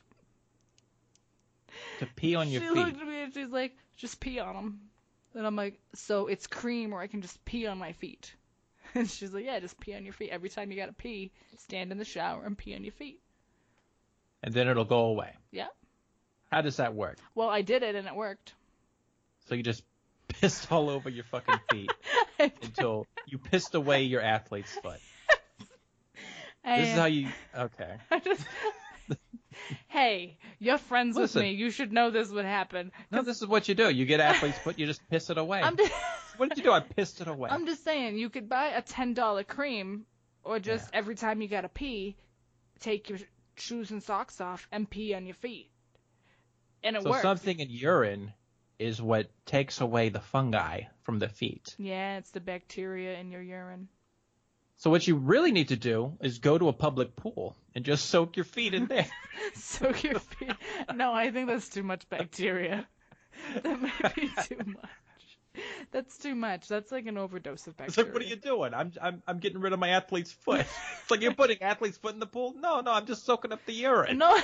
To pee on your feet? She looked at me and she's like, just pee on them. And I'm like, so it's cream or I can just pee on my feet? And she's like, yeah, just pee on your feet. Every time you gotta pee, stand in the shower and pee on your feet. And then it'll go away. Yeah. How does that work? Well, I did it and it worked. So you just pissed all over your fucking feet until you pissed away your athlete's foot. This is how you... Okay. Hey, you're friends with Listen. me. You should know this would happen. No, this is what you do. You get athlete's foot, you just piss it away. What did you do? I pissed it away. I'm just saying, you could buy a $10 cream, or just every time you gotta pee, take your shoes and socks off and pee on your feet. And it So works. something in urine is what takes away the fungi from the feet. Yeah, it's the bacteria in your urine. So what you really need to do is go to a public pool and just soak your feet in there. Soak your feet. No, I think that's too much bacteria. That might be too much. That's too much. That's like an overdose of bacteria. It's like, what are you doing? I'm getting rid of my athlete's foot. It's like you're putting athlete's foot in the pool? No, I'm just soaking up the urine. No.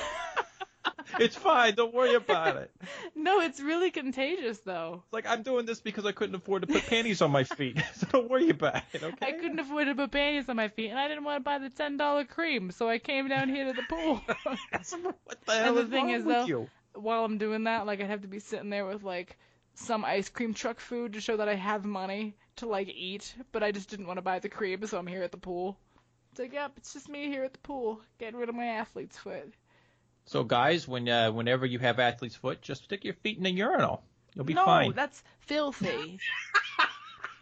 It's fine. Don't worry about it. No, it's really contagious, though. It's like, I'm doing this because I couldn't afford to put panties on my feet. So don't worry about it, okay? I couldn't afford to put panties on my feet, and I didn't want to buy the $10 cream, so I came down here to the pool. What the hell And the is thing wrong is, with though, you? while I'm doing that, like, I'd have to be sitting there with, like, some ice cream truck food to show that I have money to, like, eat, but I just didn't want to buy the cream, so I'm here at the pool. It's like, yep, it's just me here at the pool, getting rid of my athlete's foot. So, guys, whenever you have athlete's foot, just stick your feet in the urinal. You'll be No, fine. that's filthy.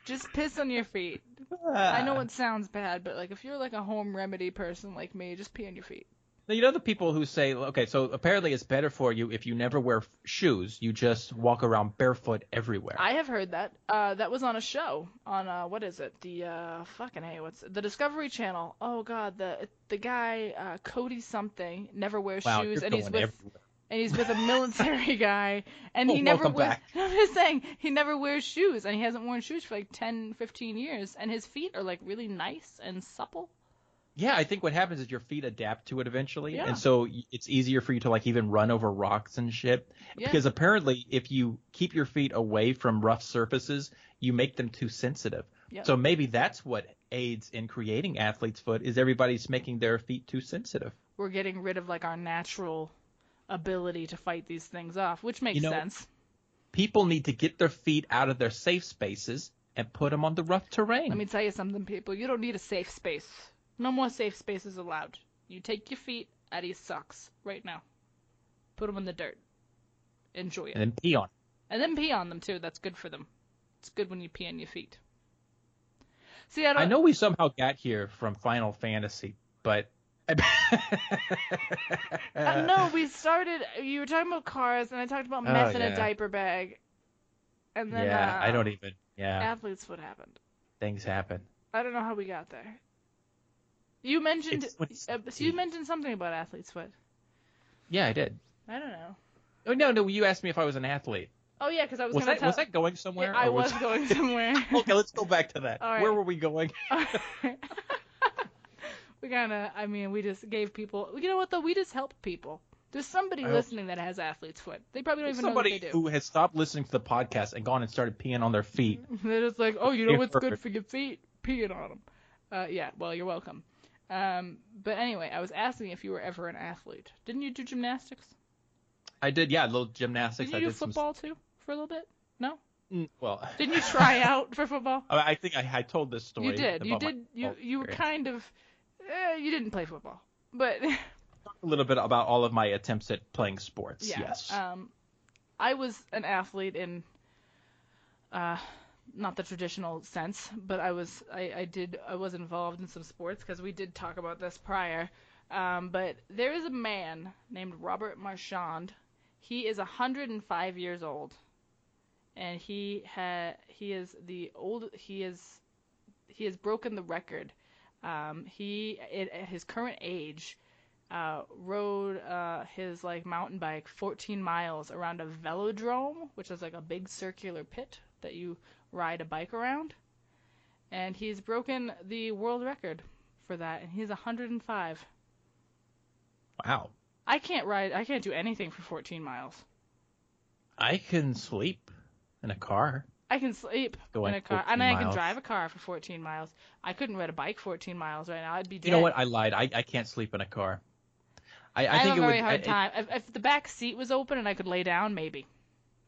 Just piss on your feet. I know it sounds bad, but, like, if you're, like, a home remedy person like me, just pee on your feet. Now, you know the people who say, okay, so apparently it's better for you if you never wear shoes. You just walk around barefoot everywhere. I have heard that. That was on a show on what is it? The what's the Discovery Channel? Oh God, the guy Cody something never wears shoes, and he's with a military guy, and he never wears. Back. I'm just saying he never wears shoes, and he hasn't worn shoes for like 10, 15 years, and his feet are like really nice and supple. Yeah, I think what happens is your feet adapt to it eventually, Yeah. and so it's easier for you to like even run over rocks and shit. Yeah. Because apparently, if you keep your feet away from rough surfaces, you make them too sensitive. Yep. So maybe that's what aids in creating athlete's foot is everybody's making their feet too sensitive. We're getting rid of like our natural ability to fight these things off, which makes sense. People need to get their feet out of their safe spaces and put them on the rough terrain. Let me tell you something, people. You don't need a safe space. No more safe spaces allowed. You take your feet out of your socks right now. Put them in the dirt. Enjoy it. And then pee on 'em. And then pee on them, too. That's good for them. It's good when you pee on your feet. See, I know we somehow got here from Final Fantasy, but... no, we started... You were talking about cars, and I talked about meth in a diaper bag. And then... Yeah, I don't even... Yeah. Athlete's foot happened. Things happen. I don't know how we got there. You mentioned you mentioned something about athlete's foot. Yeah, I did. I don't know. Oh no! You asked me if I was an athlete. Oh yeah, because I was Was going to was that going somewhere? Yeah, I was going somewhere. Okay, let's go back to that. All right. Where were we going? We just gave people. You know what though? We just help people. There's somebody listening that has athlete's foot. They probably don't even know what they do. Somebody who has stopped listeing to the podcast and gone and started peeing on their feet. They're just like, oh, you know what's good for your feet? Peeing on them. Yeah. Well, you're welcome. But anyway, I was asking if you were ever an athlete. Didn't you do gymnastics? I did, yeah, a little gymnastics. Did you do football too for a little bit? No? Well. Didn't you try out for football? I think I told this story. You did. You were kind of. You didn't play football, but. A little bit about all of my attempts at playing sports. Yeah. Yes. I was an athlete in. Not the traditional sense, but I was involved in some sports because we did talk about this prior. But there is a man named Robert Marchand. He is 105 years old, and he has broken the record. He at his current age rode his like mountain bike 14 miles around a velodrome, which is like a big circular pit that you ride a bike around, and he's broken the world record for that, and he's 105. Wow. I can't do anything for 14 miles. I can sleep in a car. I can sleep in a car, and I can drive a car for 14 miles. I couldn't ride a bike 14 miles right now. I'd be dead. You know what? I lied. I can't sleep in a car. I have think a very hard time. If the back seat was open and I could lay down, maybe.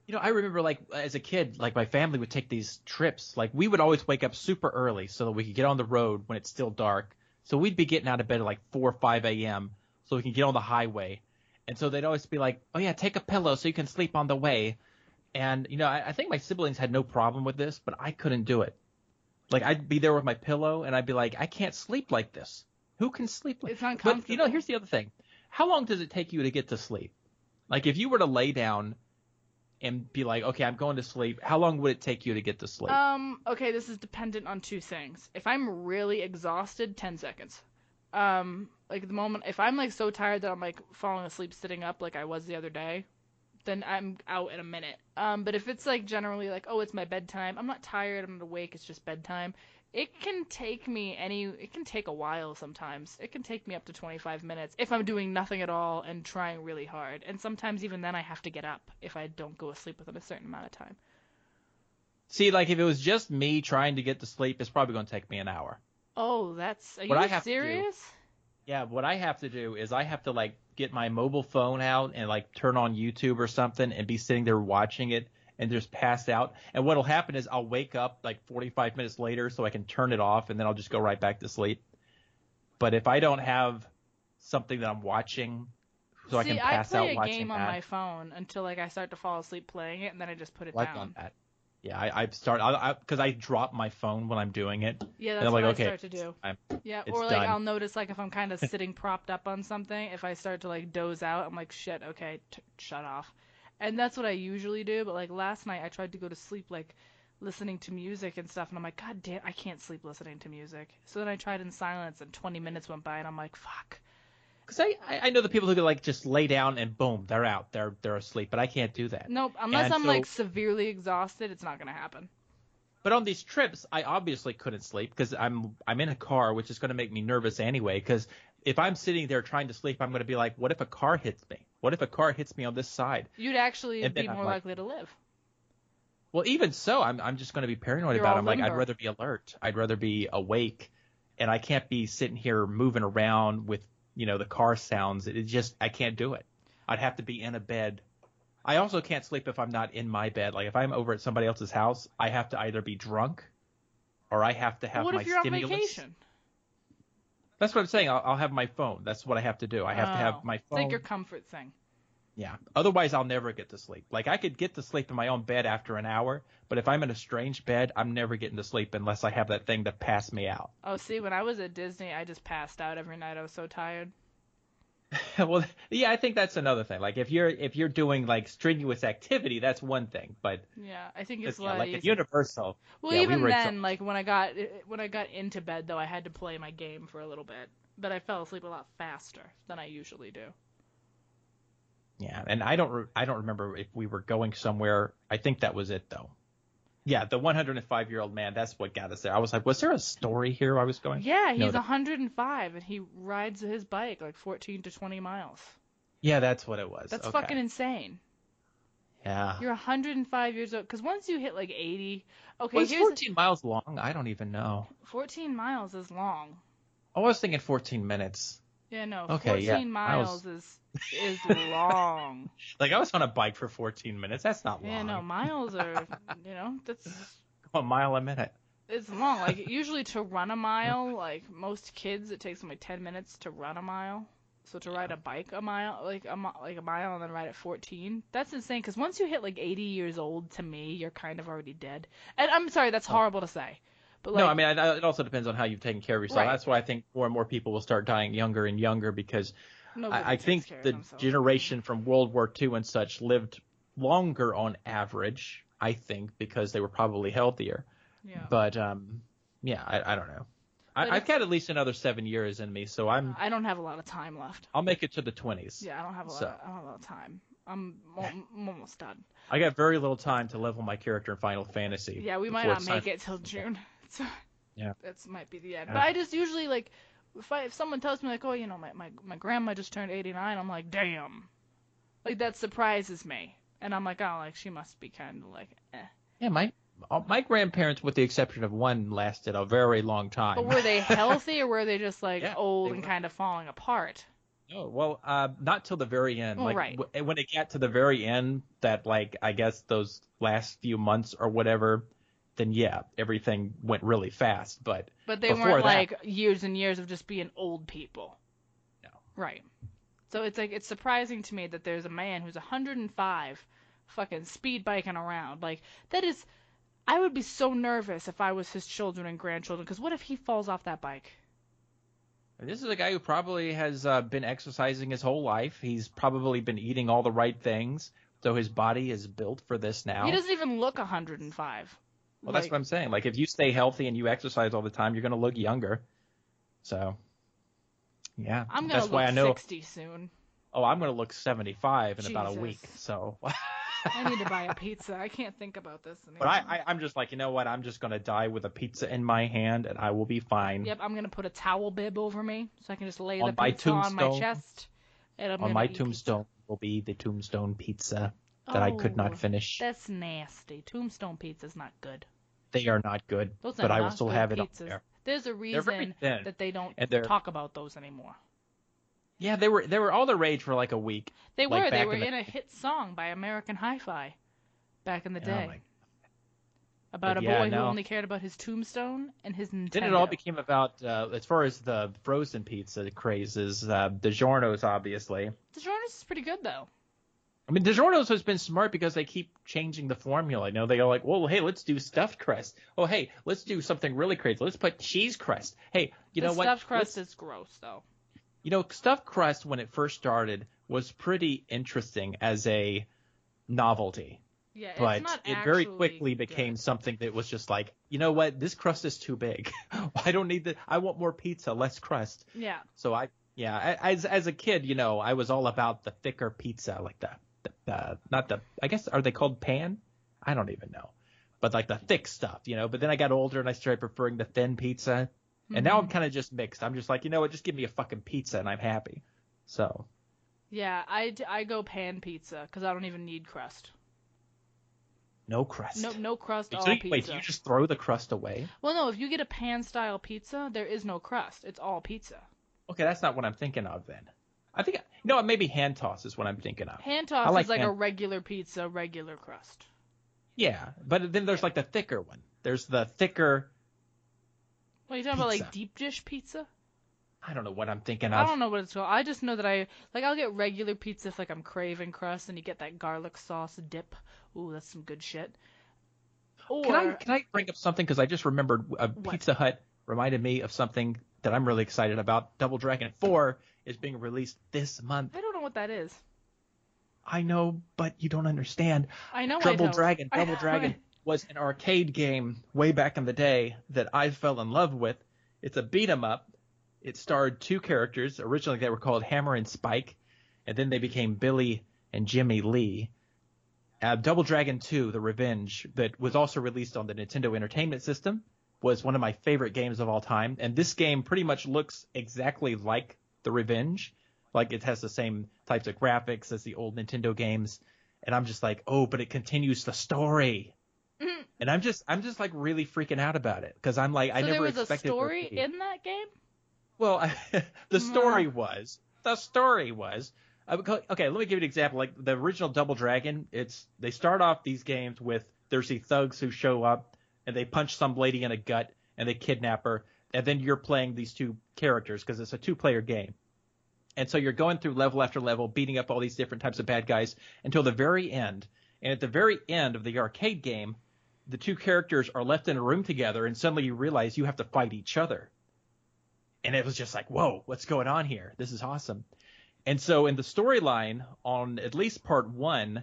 You know, I remember, like, as a kid, like, my family would take these trips. Like, we would always wake up super early so that we could get on the road when it's still dark. So we'd be getting out of bed at, like, 4 or 5 a.m. so we can get on the highway. And so they'd always be like, oh, yeah, take a pillow so you can sleep on the way. And, I think my siblings had no problem with this, but I couldn't do it. Like, I'd be there with my pillow, and I'd be like, I can't sleep like this. Who can sleep like this? It's uncomfortable. But, here's the other thing. How long does it take you to get to sleep? Like, if you were to lay down and be like, okay, I'm going to sleep, how long would it take you to get to sleep? Okay, this is dependent on two things. If I'm really exhausted, 10 seconds. Like the moment, if I'm like so tired that I'm like falling asleep sitting up like I was the other day, then I'm out in a minute. But if it's like generally like, oh, it's my bedtime, I'm not tired, I'm not awake, it's just bedtime, it can take a while sometimes. It can take me up to 25 minutes if I'm doing nothing at all and trying really hard. And sometimes even then I have to get up if I don't go to sleep within a certain amount of time. See, like if it was just me trying to get to sleep, it's probably going to take me an hour. Oh, are you serious? Yeah, what I have to do is I have to like get my mobile phone out and like turn on YouTube or something and be sitting there watching it and just pass out. And what'll happen is I'll wake up like 45 minutes later so I can turn it off and then I'll just go right back to sleep. But if I don't have something that I'm watching so I can pass out watching that. I play a game on my phone until like I start to fall asleep playing it and then I just put it down. I've done that. Yeah, because I drop my phone when I'm doing it. Yeah, that's what I start to do. Yeah, or like done. I'll notice like if I'm kind of sitting propped up on something, if I start to like doze out, I'm like, shit, okay, shut off. And that's what I usually do. But like last night, I tried to go to sleep like listening to music and stuff, and I'm like, God damn, I can't sleep listening to music. So then I tried in silence, and 20 minutes went by, and I'm like, fuck. Because I know the people who could like just lay down and boom, they're out, they're asleep, but I can't do that. Nope, unless I'm like severely exhausted, it's not gonna happen. But on these trips, I obviously couldn't sleep because I'm in a car, which is going to make me nervous anyway. Because if I'm sitting there trying to sleep, I'm going to be like, what if a car hits me? What if a car hits me on this side? You'd actually be more likely to live. Well, even so, I'm just going to be paranoid about it. I'm like, I'd rather be alert. I'd rather be awake, and I can't be sitting here moving around with the car sounds. I can't do it. I'd have to be in a bed. I also can't sleep if I'm not in my bed. Like if I'm over at somebody else's house, I have to either be drunk or I have to have my stimulants. What if you're on vacation? That's what I'm saying. I'll have my phone. That's what I have to do. I have to have my phone. It's like your comfort thing. Yeah. Otherwise, I'll never get to sleep. Like I could get to sleep in my own bed after an hour, but if I'm in a strange bed, I'm never getting to sleep unless I have that thing to pass me out. Oh, see, when I was at Disney, I just passed out every night. I was so tired. Well, yeah, I think that's another thing. Like if you're doing like strenuous activity, that's one thing. But yeah, I think it's like at Universal. Well, yeah, even then, like when I got into bed though, I had to play my game for a little bit, but I fell asleep a lot faster than I usually do. Yeah, and I don't remember if we were going somewhere. I think that was it though. Yeah, the 105-year-old man, that's what got us there. I was like, was there a story here I was going? Yeah, he's 105, and he rides his bike like 14 to 20 miles. Yeah, that's what it was. That's fucking insane. Yeah. You're 105 years old. Because once you hit like 80... Okay, was 14 miles long? I don't even know. 14 miles is long. I was thinking 14 minutes. Yeah, no, okay, 14 miles is long. Like, I was on a bike for 14 minutes. That's not long. Yeah, no, miles are, that's... A mile a minute. It's long. Like, usually to run a mile, like, most kids, it takes them like 10 minutes to run a mile. So to ride a bike a mile, like a mile and then ride at 14, that's insane. Because once you hit like 80 years old, to me, you're kind of already dead. And I'm sorry, that's horrible to say. But like, no, I mean, it also depends on how you've taken care of yourself. Right. That's why I think more and more people will start dying younger and younger because I think the generation from World War II and such lived longer on average, I think, because they were probably healthier. Yeah. But, yeah, I don't know. I've got at least another 7 years in me, so I don't have a lot of time left. I'll make it to the 20s. Yeah, I don't have a lot of time. I'm almost done. I got very little time to level my character in Final Fantasy. Yeah, we might not make it till June. So yeah, that might be the end. But I just usually like, if someone tells me like, oh, my grandma just turned 89, I'm like, damn, like that surprises me, and I'm like, oh, like she must be kind of like, eh. Yeah, my grandparents, with the exception of one, lasted a very long time. But were they healthy or were they just like old and kind of falling apart? Oh, well, not till the very end. Well, like right. When it got to the very end, that like I guess those last few months or whatever, then yeah, everything went really fast. But they weren't like years and years of just being old people. No. Right. So it's surprising to me that there's a man who's 105 fucking speed biking around. Like, that is, I would be so nervous if I was his children and grandchildren, because what if he falls off that bike? This is a guy who probably has been exercising his whole life. He's probably been eating all the right things, so his body is built for this now. He doesn't even look 105. Well, that's what I'm saying. Like, if you stay healthy and you exercise all the time, you're going to look younger. So, yeah. I'm going to look 60 soon. Oh, I'm going to look 75 in about a week. So I need to buy a pizza. I can't think about this anymore. But I'm just like, you know what? I'm just going to die with a pizza in my hand, and I will be fine. Yep, I'm going to put a towel bib over me so I can just lay the pizza on my chest. And on my tombstone will be the tombstone pizza that I could not finish. That's nasty. Tombstone pizza's not good. They are not good, but I will still have it up there. There's a reason that they don't talk about those anymore. Yeah, they were all the rage for like a week. They were in a hit song by American Hi-Fi back in the day. About a boy who only cared about his tombstone and his Nintendo. Then it all became about, as far as the frozen pizza crazes, DiGiorno's obviously. DiGiorno's is pretty good though. I mean, DiGiorno's has been smart because they keep changing the formula. You know, they go like, well, hey, let's do stuffed crust. Oh, hey, let's do something really crazy. Let's put cheese crust. Hey, you know what? Stuffed crust is gross though. You know, stuffed crust when it first started was pretty interesting as a novelty. Yeah, but it's not it very quickly became something that was just like, you know what? This crust is too big. I don't need I want more pizza, less crust. Yeah. So as a kid, you know, I was all about the thicker pizza, like I guess, are they called pan? I don't even know. But like the thick stuff, you know. But then I got older and I started preferring the thin pizza. And now I'm kind of just mixed. I'm just like, you know what? Just give me a fucking pizza and I'm happy. So. Yeah, I go pan pizza because I don't even need crust. No crust. No crust, all pizza. Wait, do you just throw the crust away? Well, no. If you get a pan-style pizza, there is no crust. It's all pizza. Okay, that's not what I'm thinking of then. I think, you know what, maybe hand toss is what I'm thinking of. Hand toss is like a regular pizza, regular crust. Yeah, but then there's like the thicker one. There's the thicker. What, are you talking about like deep dish pizza? I don't know what I'm thinking of. I don't know what it's called. I just know that I'll get regular pizza if like I'm craving crust and you get that garlic sauce dip. Ooh, that's some good shit. Or can I bring up something because I just remembered Pizza Hut reminded me of something that I'm really excited about. Double Dragon 4 is being released this month. I don't know what that is. I know, but you don't understand. I know. Double Dragon was an arcade game way back in the day that I fell in love with. It's a beat 'em up. It starred two characters. Originally they were called Hammer and Spike, and then they became Billy and Jimmy Lee. Double Dragon 2, The Revenge, that was also released on the Nintendo Entertainment System, was one of my favorite games of all time. And this game pretty much looks exactly like The Revenge. Like, it has the same types of graphics as the old Nintendo games. And I'm just like, oh, but it continues the story. Mm-hmm. And I'm just like really freaking out about it because I'm like, I never expected. So there was a story in that game? Well, the story was. Okay, let me give you an example. Like the original Double Dragon, they start off these games with there's these thugs who show up and they punch some lady in the gut and they kidnap her, and then you're playing these two characters because it's a two-player game. And so you're going through level after level, beating up all these different types of bad guys until the very end. And at the very end of the arcade game, the two characters are left in a room together, and suddenly you realize you have to fight each other. And it was just like, whoa, what's going on here? This is awesome. And so in the storyline, on at least part 1,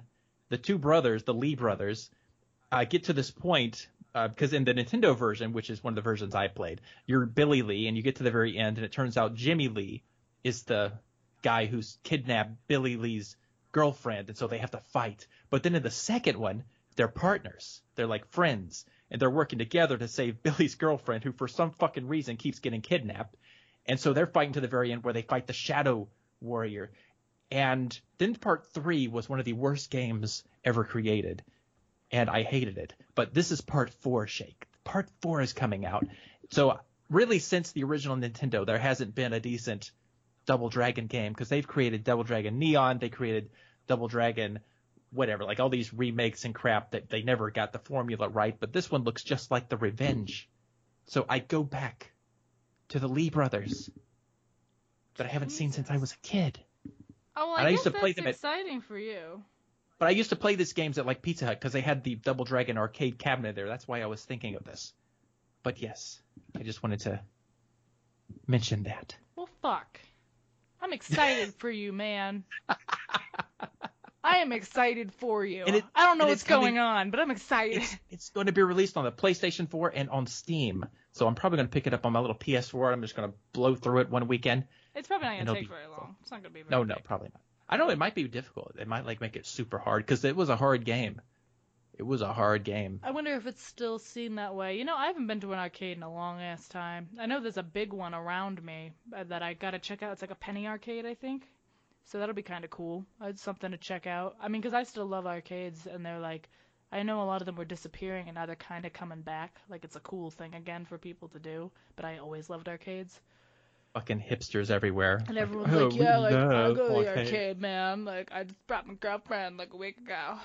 the two brothers, the Lee brothers, get to this point because in the Nintendo version, which is one of the versions I played, you're Billy Lee, and you get to the very end, and it turns out Jimmy Lee is the guy who's kidnapped Billy Lee's girlfriend, and so they have to fight. But then in the second one, they're partners. They're like friends, and they're working together to save Billy's girlfriend, who for some fucking reason keeps getting kidnapped. And so they're fighting to the very end where they fight the Shadow Warrior. And then part 3 was one of the worst games ever created, and I hated it. But this is part 4, Shake. Part 4 is coming out. So really, since the original Nintendo, there hasn't been a decent Double Dragon game because they've created Double Dragon Neon, they created Double Dragon whatever, like all these remakes and crap that they never got the formula right. But this one looks just like The Revenge. So I go back to the Lee brothers that I haven't seen since I was a kid. Oh, well, And I I used guess to play that's them exciting for you. but I used to play these games at like Pizza Hut because they had the Double Dragon arcade cabinet there. That's why I was thinking of this. But yes, I just wanted to mention that. Well, fuck. I'm excited for you, man. I am excited for you. I don't know what's going on, but I'm excited. It's going to be released on the PlayStation 4 and on Steam. So I'm probably going to pick it up on my little PS4. I'm just going to blow through it one weekend. It's probably not going to take very long. It's not going to be very No, probably not. I know it might be difficult. It might like make it super hard because it was a hard game. It was a hard game. I wonder if it's still seen that way. You know, I haven't been to an arcade in a long ass time. I know there's a big one around me that I got to check out. It's like a penny arcade, I think. So that'll be kind of cool. It's something to check out. I mean, because I still love arcades, and they're like, I know a lot of them were disappearing, and now they're kind of coming back. Like, it's a cool thing again for people to do. But I always loved arcades. Fucking hipsters everywhere. And everyone's like, yeah, like, I'll go to the arcade, man. Like, I just brought my girlfriend like a week ago. Oh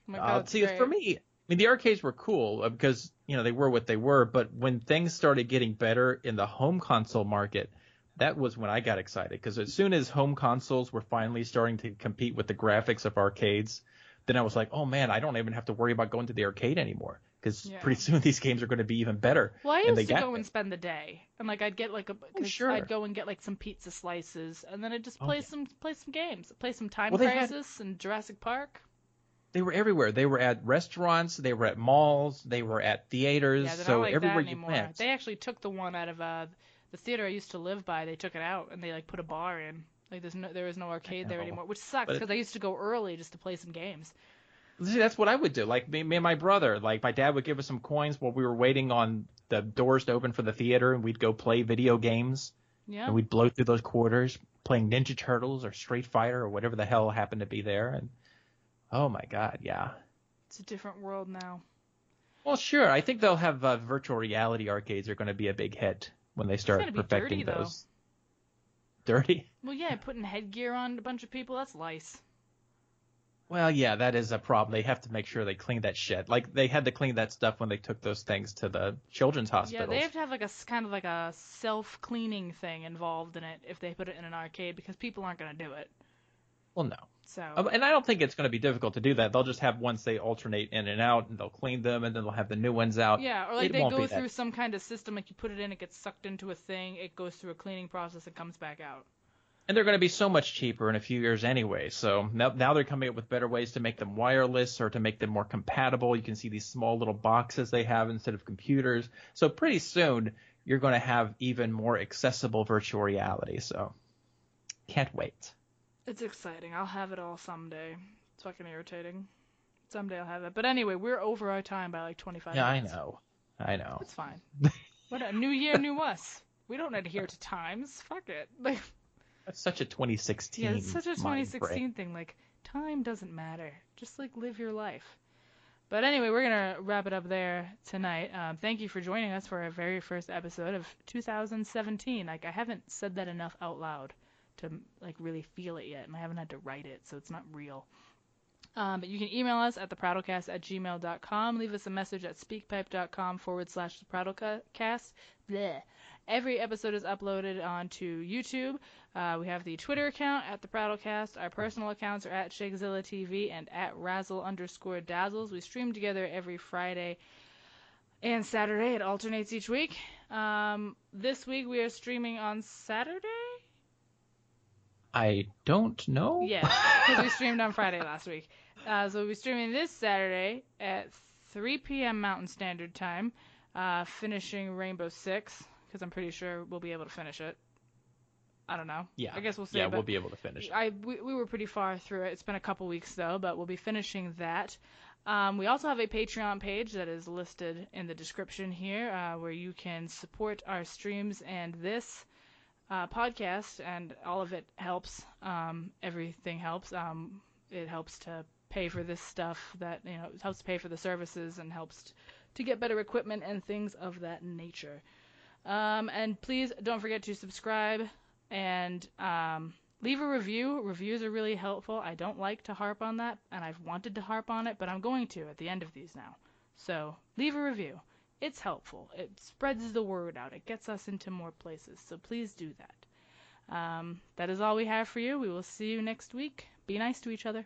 my God, see, for me, I mean, the arcades were cool because, you know, they were what they were. But when things started getting better in the home console market, that was when I got excited. Because as soon as home consoles were finally starting to compete with the graphics of arcades, then I was like, oh, man, I don't even have to worry about going to the arcade anymore. Because pretty soon these games are going to be even better. Well, I used to go and spend the day, and like I'd get like I'd go and get like some pizza slices, and then I'd just play some games, play some Time Crisis and Jurassic Park. They were everywhere. They were at restaurants, they were at malls, they were at theaters. Yeah, they're so not like everywhere that you anymore. went. They actually took the one out of the theater I used to live by. They took it out and they like put a bar in. Like there is no arcade there anymore, which sucks because I used to go early just to play some games. See, that's what I would do. Like me and my brother, like my dad would give us some coins while we were waiting on the doors to open for the theater, and we'd go play video games. Yeah. And we'd blow through those quarters playing Ninja Turtles or Street Fighter or whatever the hell happened to be there. And oh my God, yeah. It's a different world now. Well, sure. I think they'll have virtual reality arcades are going to be a big hit when they start perfecting those. Dirty? Well, yeah, putting headgear on a bunch of people, that's lice. Well, yeah, that is a problem. They have to make sure they clean that shit. Like, they had to clean that stuff when they took those things to the children's hospitals. Yeah, they have to have like a kind of like a self-cleaning thing involved in it if they put it in an arcade because people aren't going to do it. Well, no. So. And I don't think it's going to be difficult to do that. They'll just have ones they alternate in and out, and they'll clean them, and then they'll have the new ones out. Yeah, or like they go through some kind of system, like you put it in, it gets sucked into a thing, it goes through a cleaning process, and comes back out. And they're going to be so much cheaper in a few years anyway. So now they're coming up with better ways to make them wireless or to make them more compatible. You can see these small little boxes they have instead of computers. So pretty soon you're going to have even more accessible virtual reality. So can't wait. It's exciting. I'll have it all someday. It's fucking irritating. Someday I'll have it. But anyway, we're over our time by like 25 minutes. Yeah, I know. It's fine. What a new year, new us. We don't adhere to times. Fuck it. Like. That's such a 2016. Yeah, it's such a 2016 thing. Like, time doesn't matter. Just, like, live your life. But anyway, we're going to wrap it up there tonight. Thank you for joining us for our very first episode of 2017. Like, I haven't said that enough out loud to, like, really feel it yet. And I haven't had to write it, so it's not real. But you can email us at theprattlecast@gmail.com. Leave us a message at speakpipe.com/theprattlecast. Bleh. Every episode is uploaded onto YouTube. We have the Twitter account at The Prattlecast. Our personal accounts are at Shakezilla TV and at Razzle_Dazzles. We stream together every Friday and Saturday. It alternates each week. This week we are streaming on Saturday? I don't know. Yeah, because we streamed on Friday last week. So we'll be streaming this Saturday at 3 p.m. Mountain Standard Time, finishing Rainbow Six, because I'm pretty sure we'll be able to finish it. I don't know. Yeah. I guess we'll see. Yeah, we'll be able to finish it. We were pretty far through it. It's been a couple weeks, though, but we'll be finishing that. We also have a Patreon page that is listed in the description here, where you can support our streams and this podcast, and all of it helps. Everything helps. It helps to pay for this stuff that, it helps pay for the services and helps to get better equipment and things of that nature. And please don't forget to subscribe and leave a review. Reviews are really helpful. I don't like to harp on that, and I've wanted to harp on it, but I'm going to at the end of these now. So leave a review. It's helpful. It spreads the word out. It gets us into more places. So please do that. That is all we have for you. We will see you next week. Be nice to each other.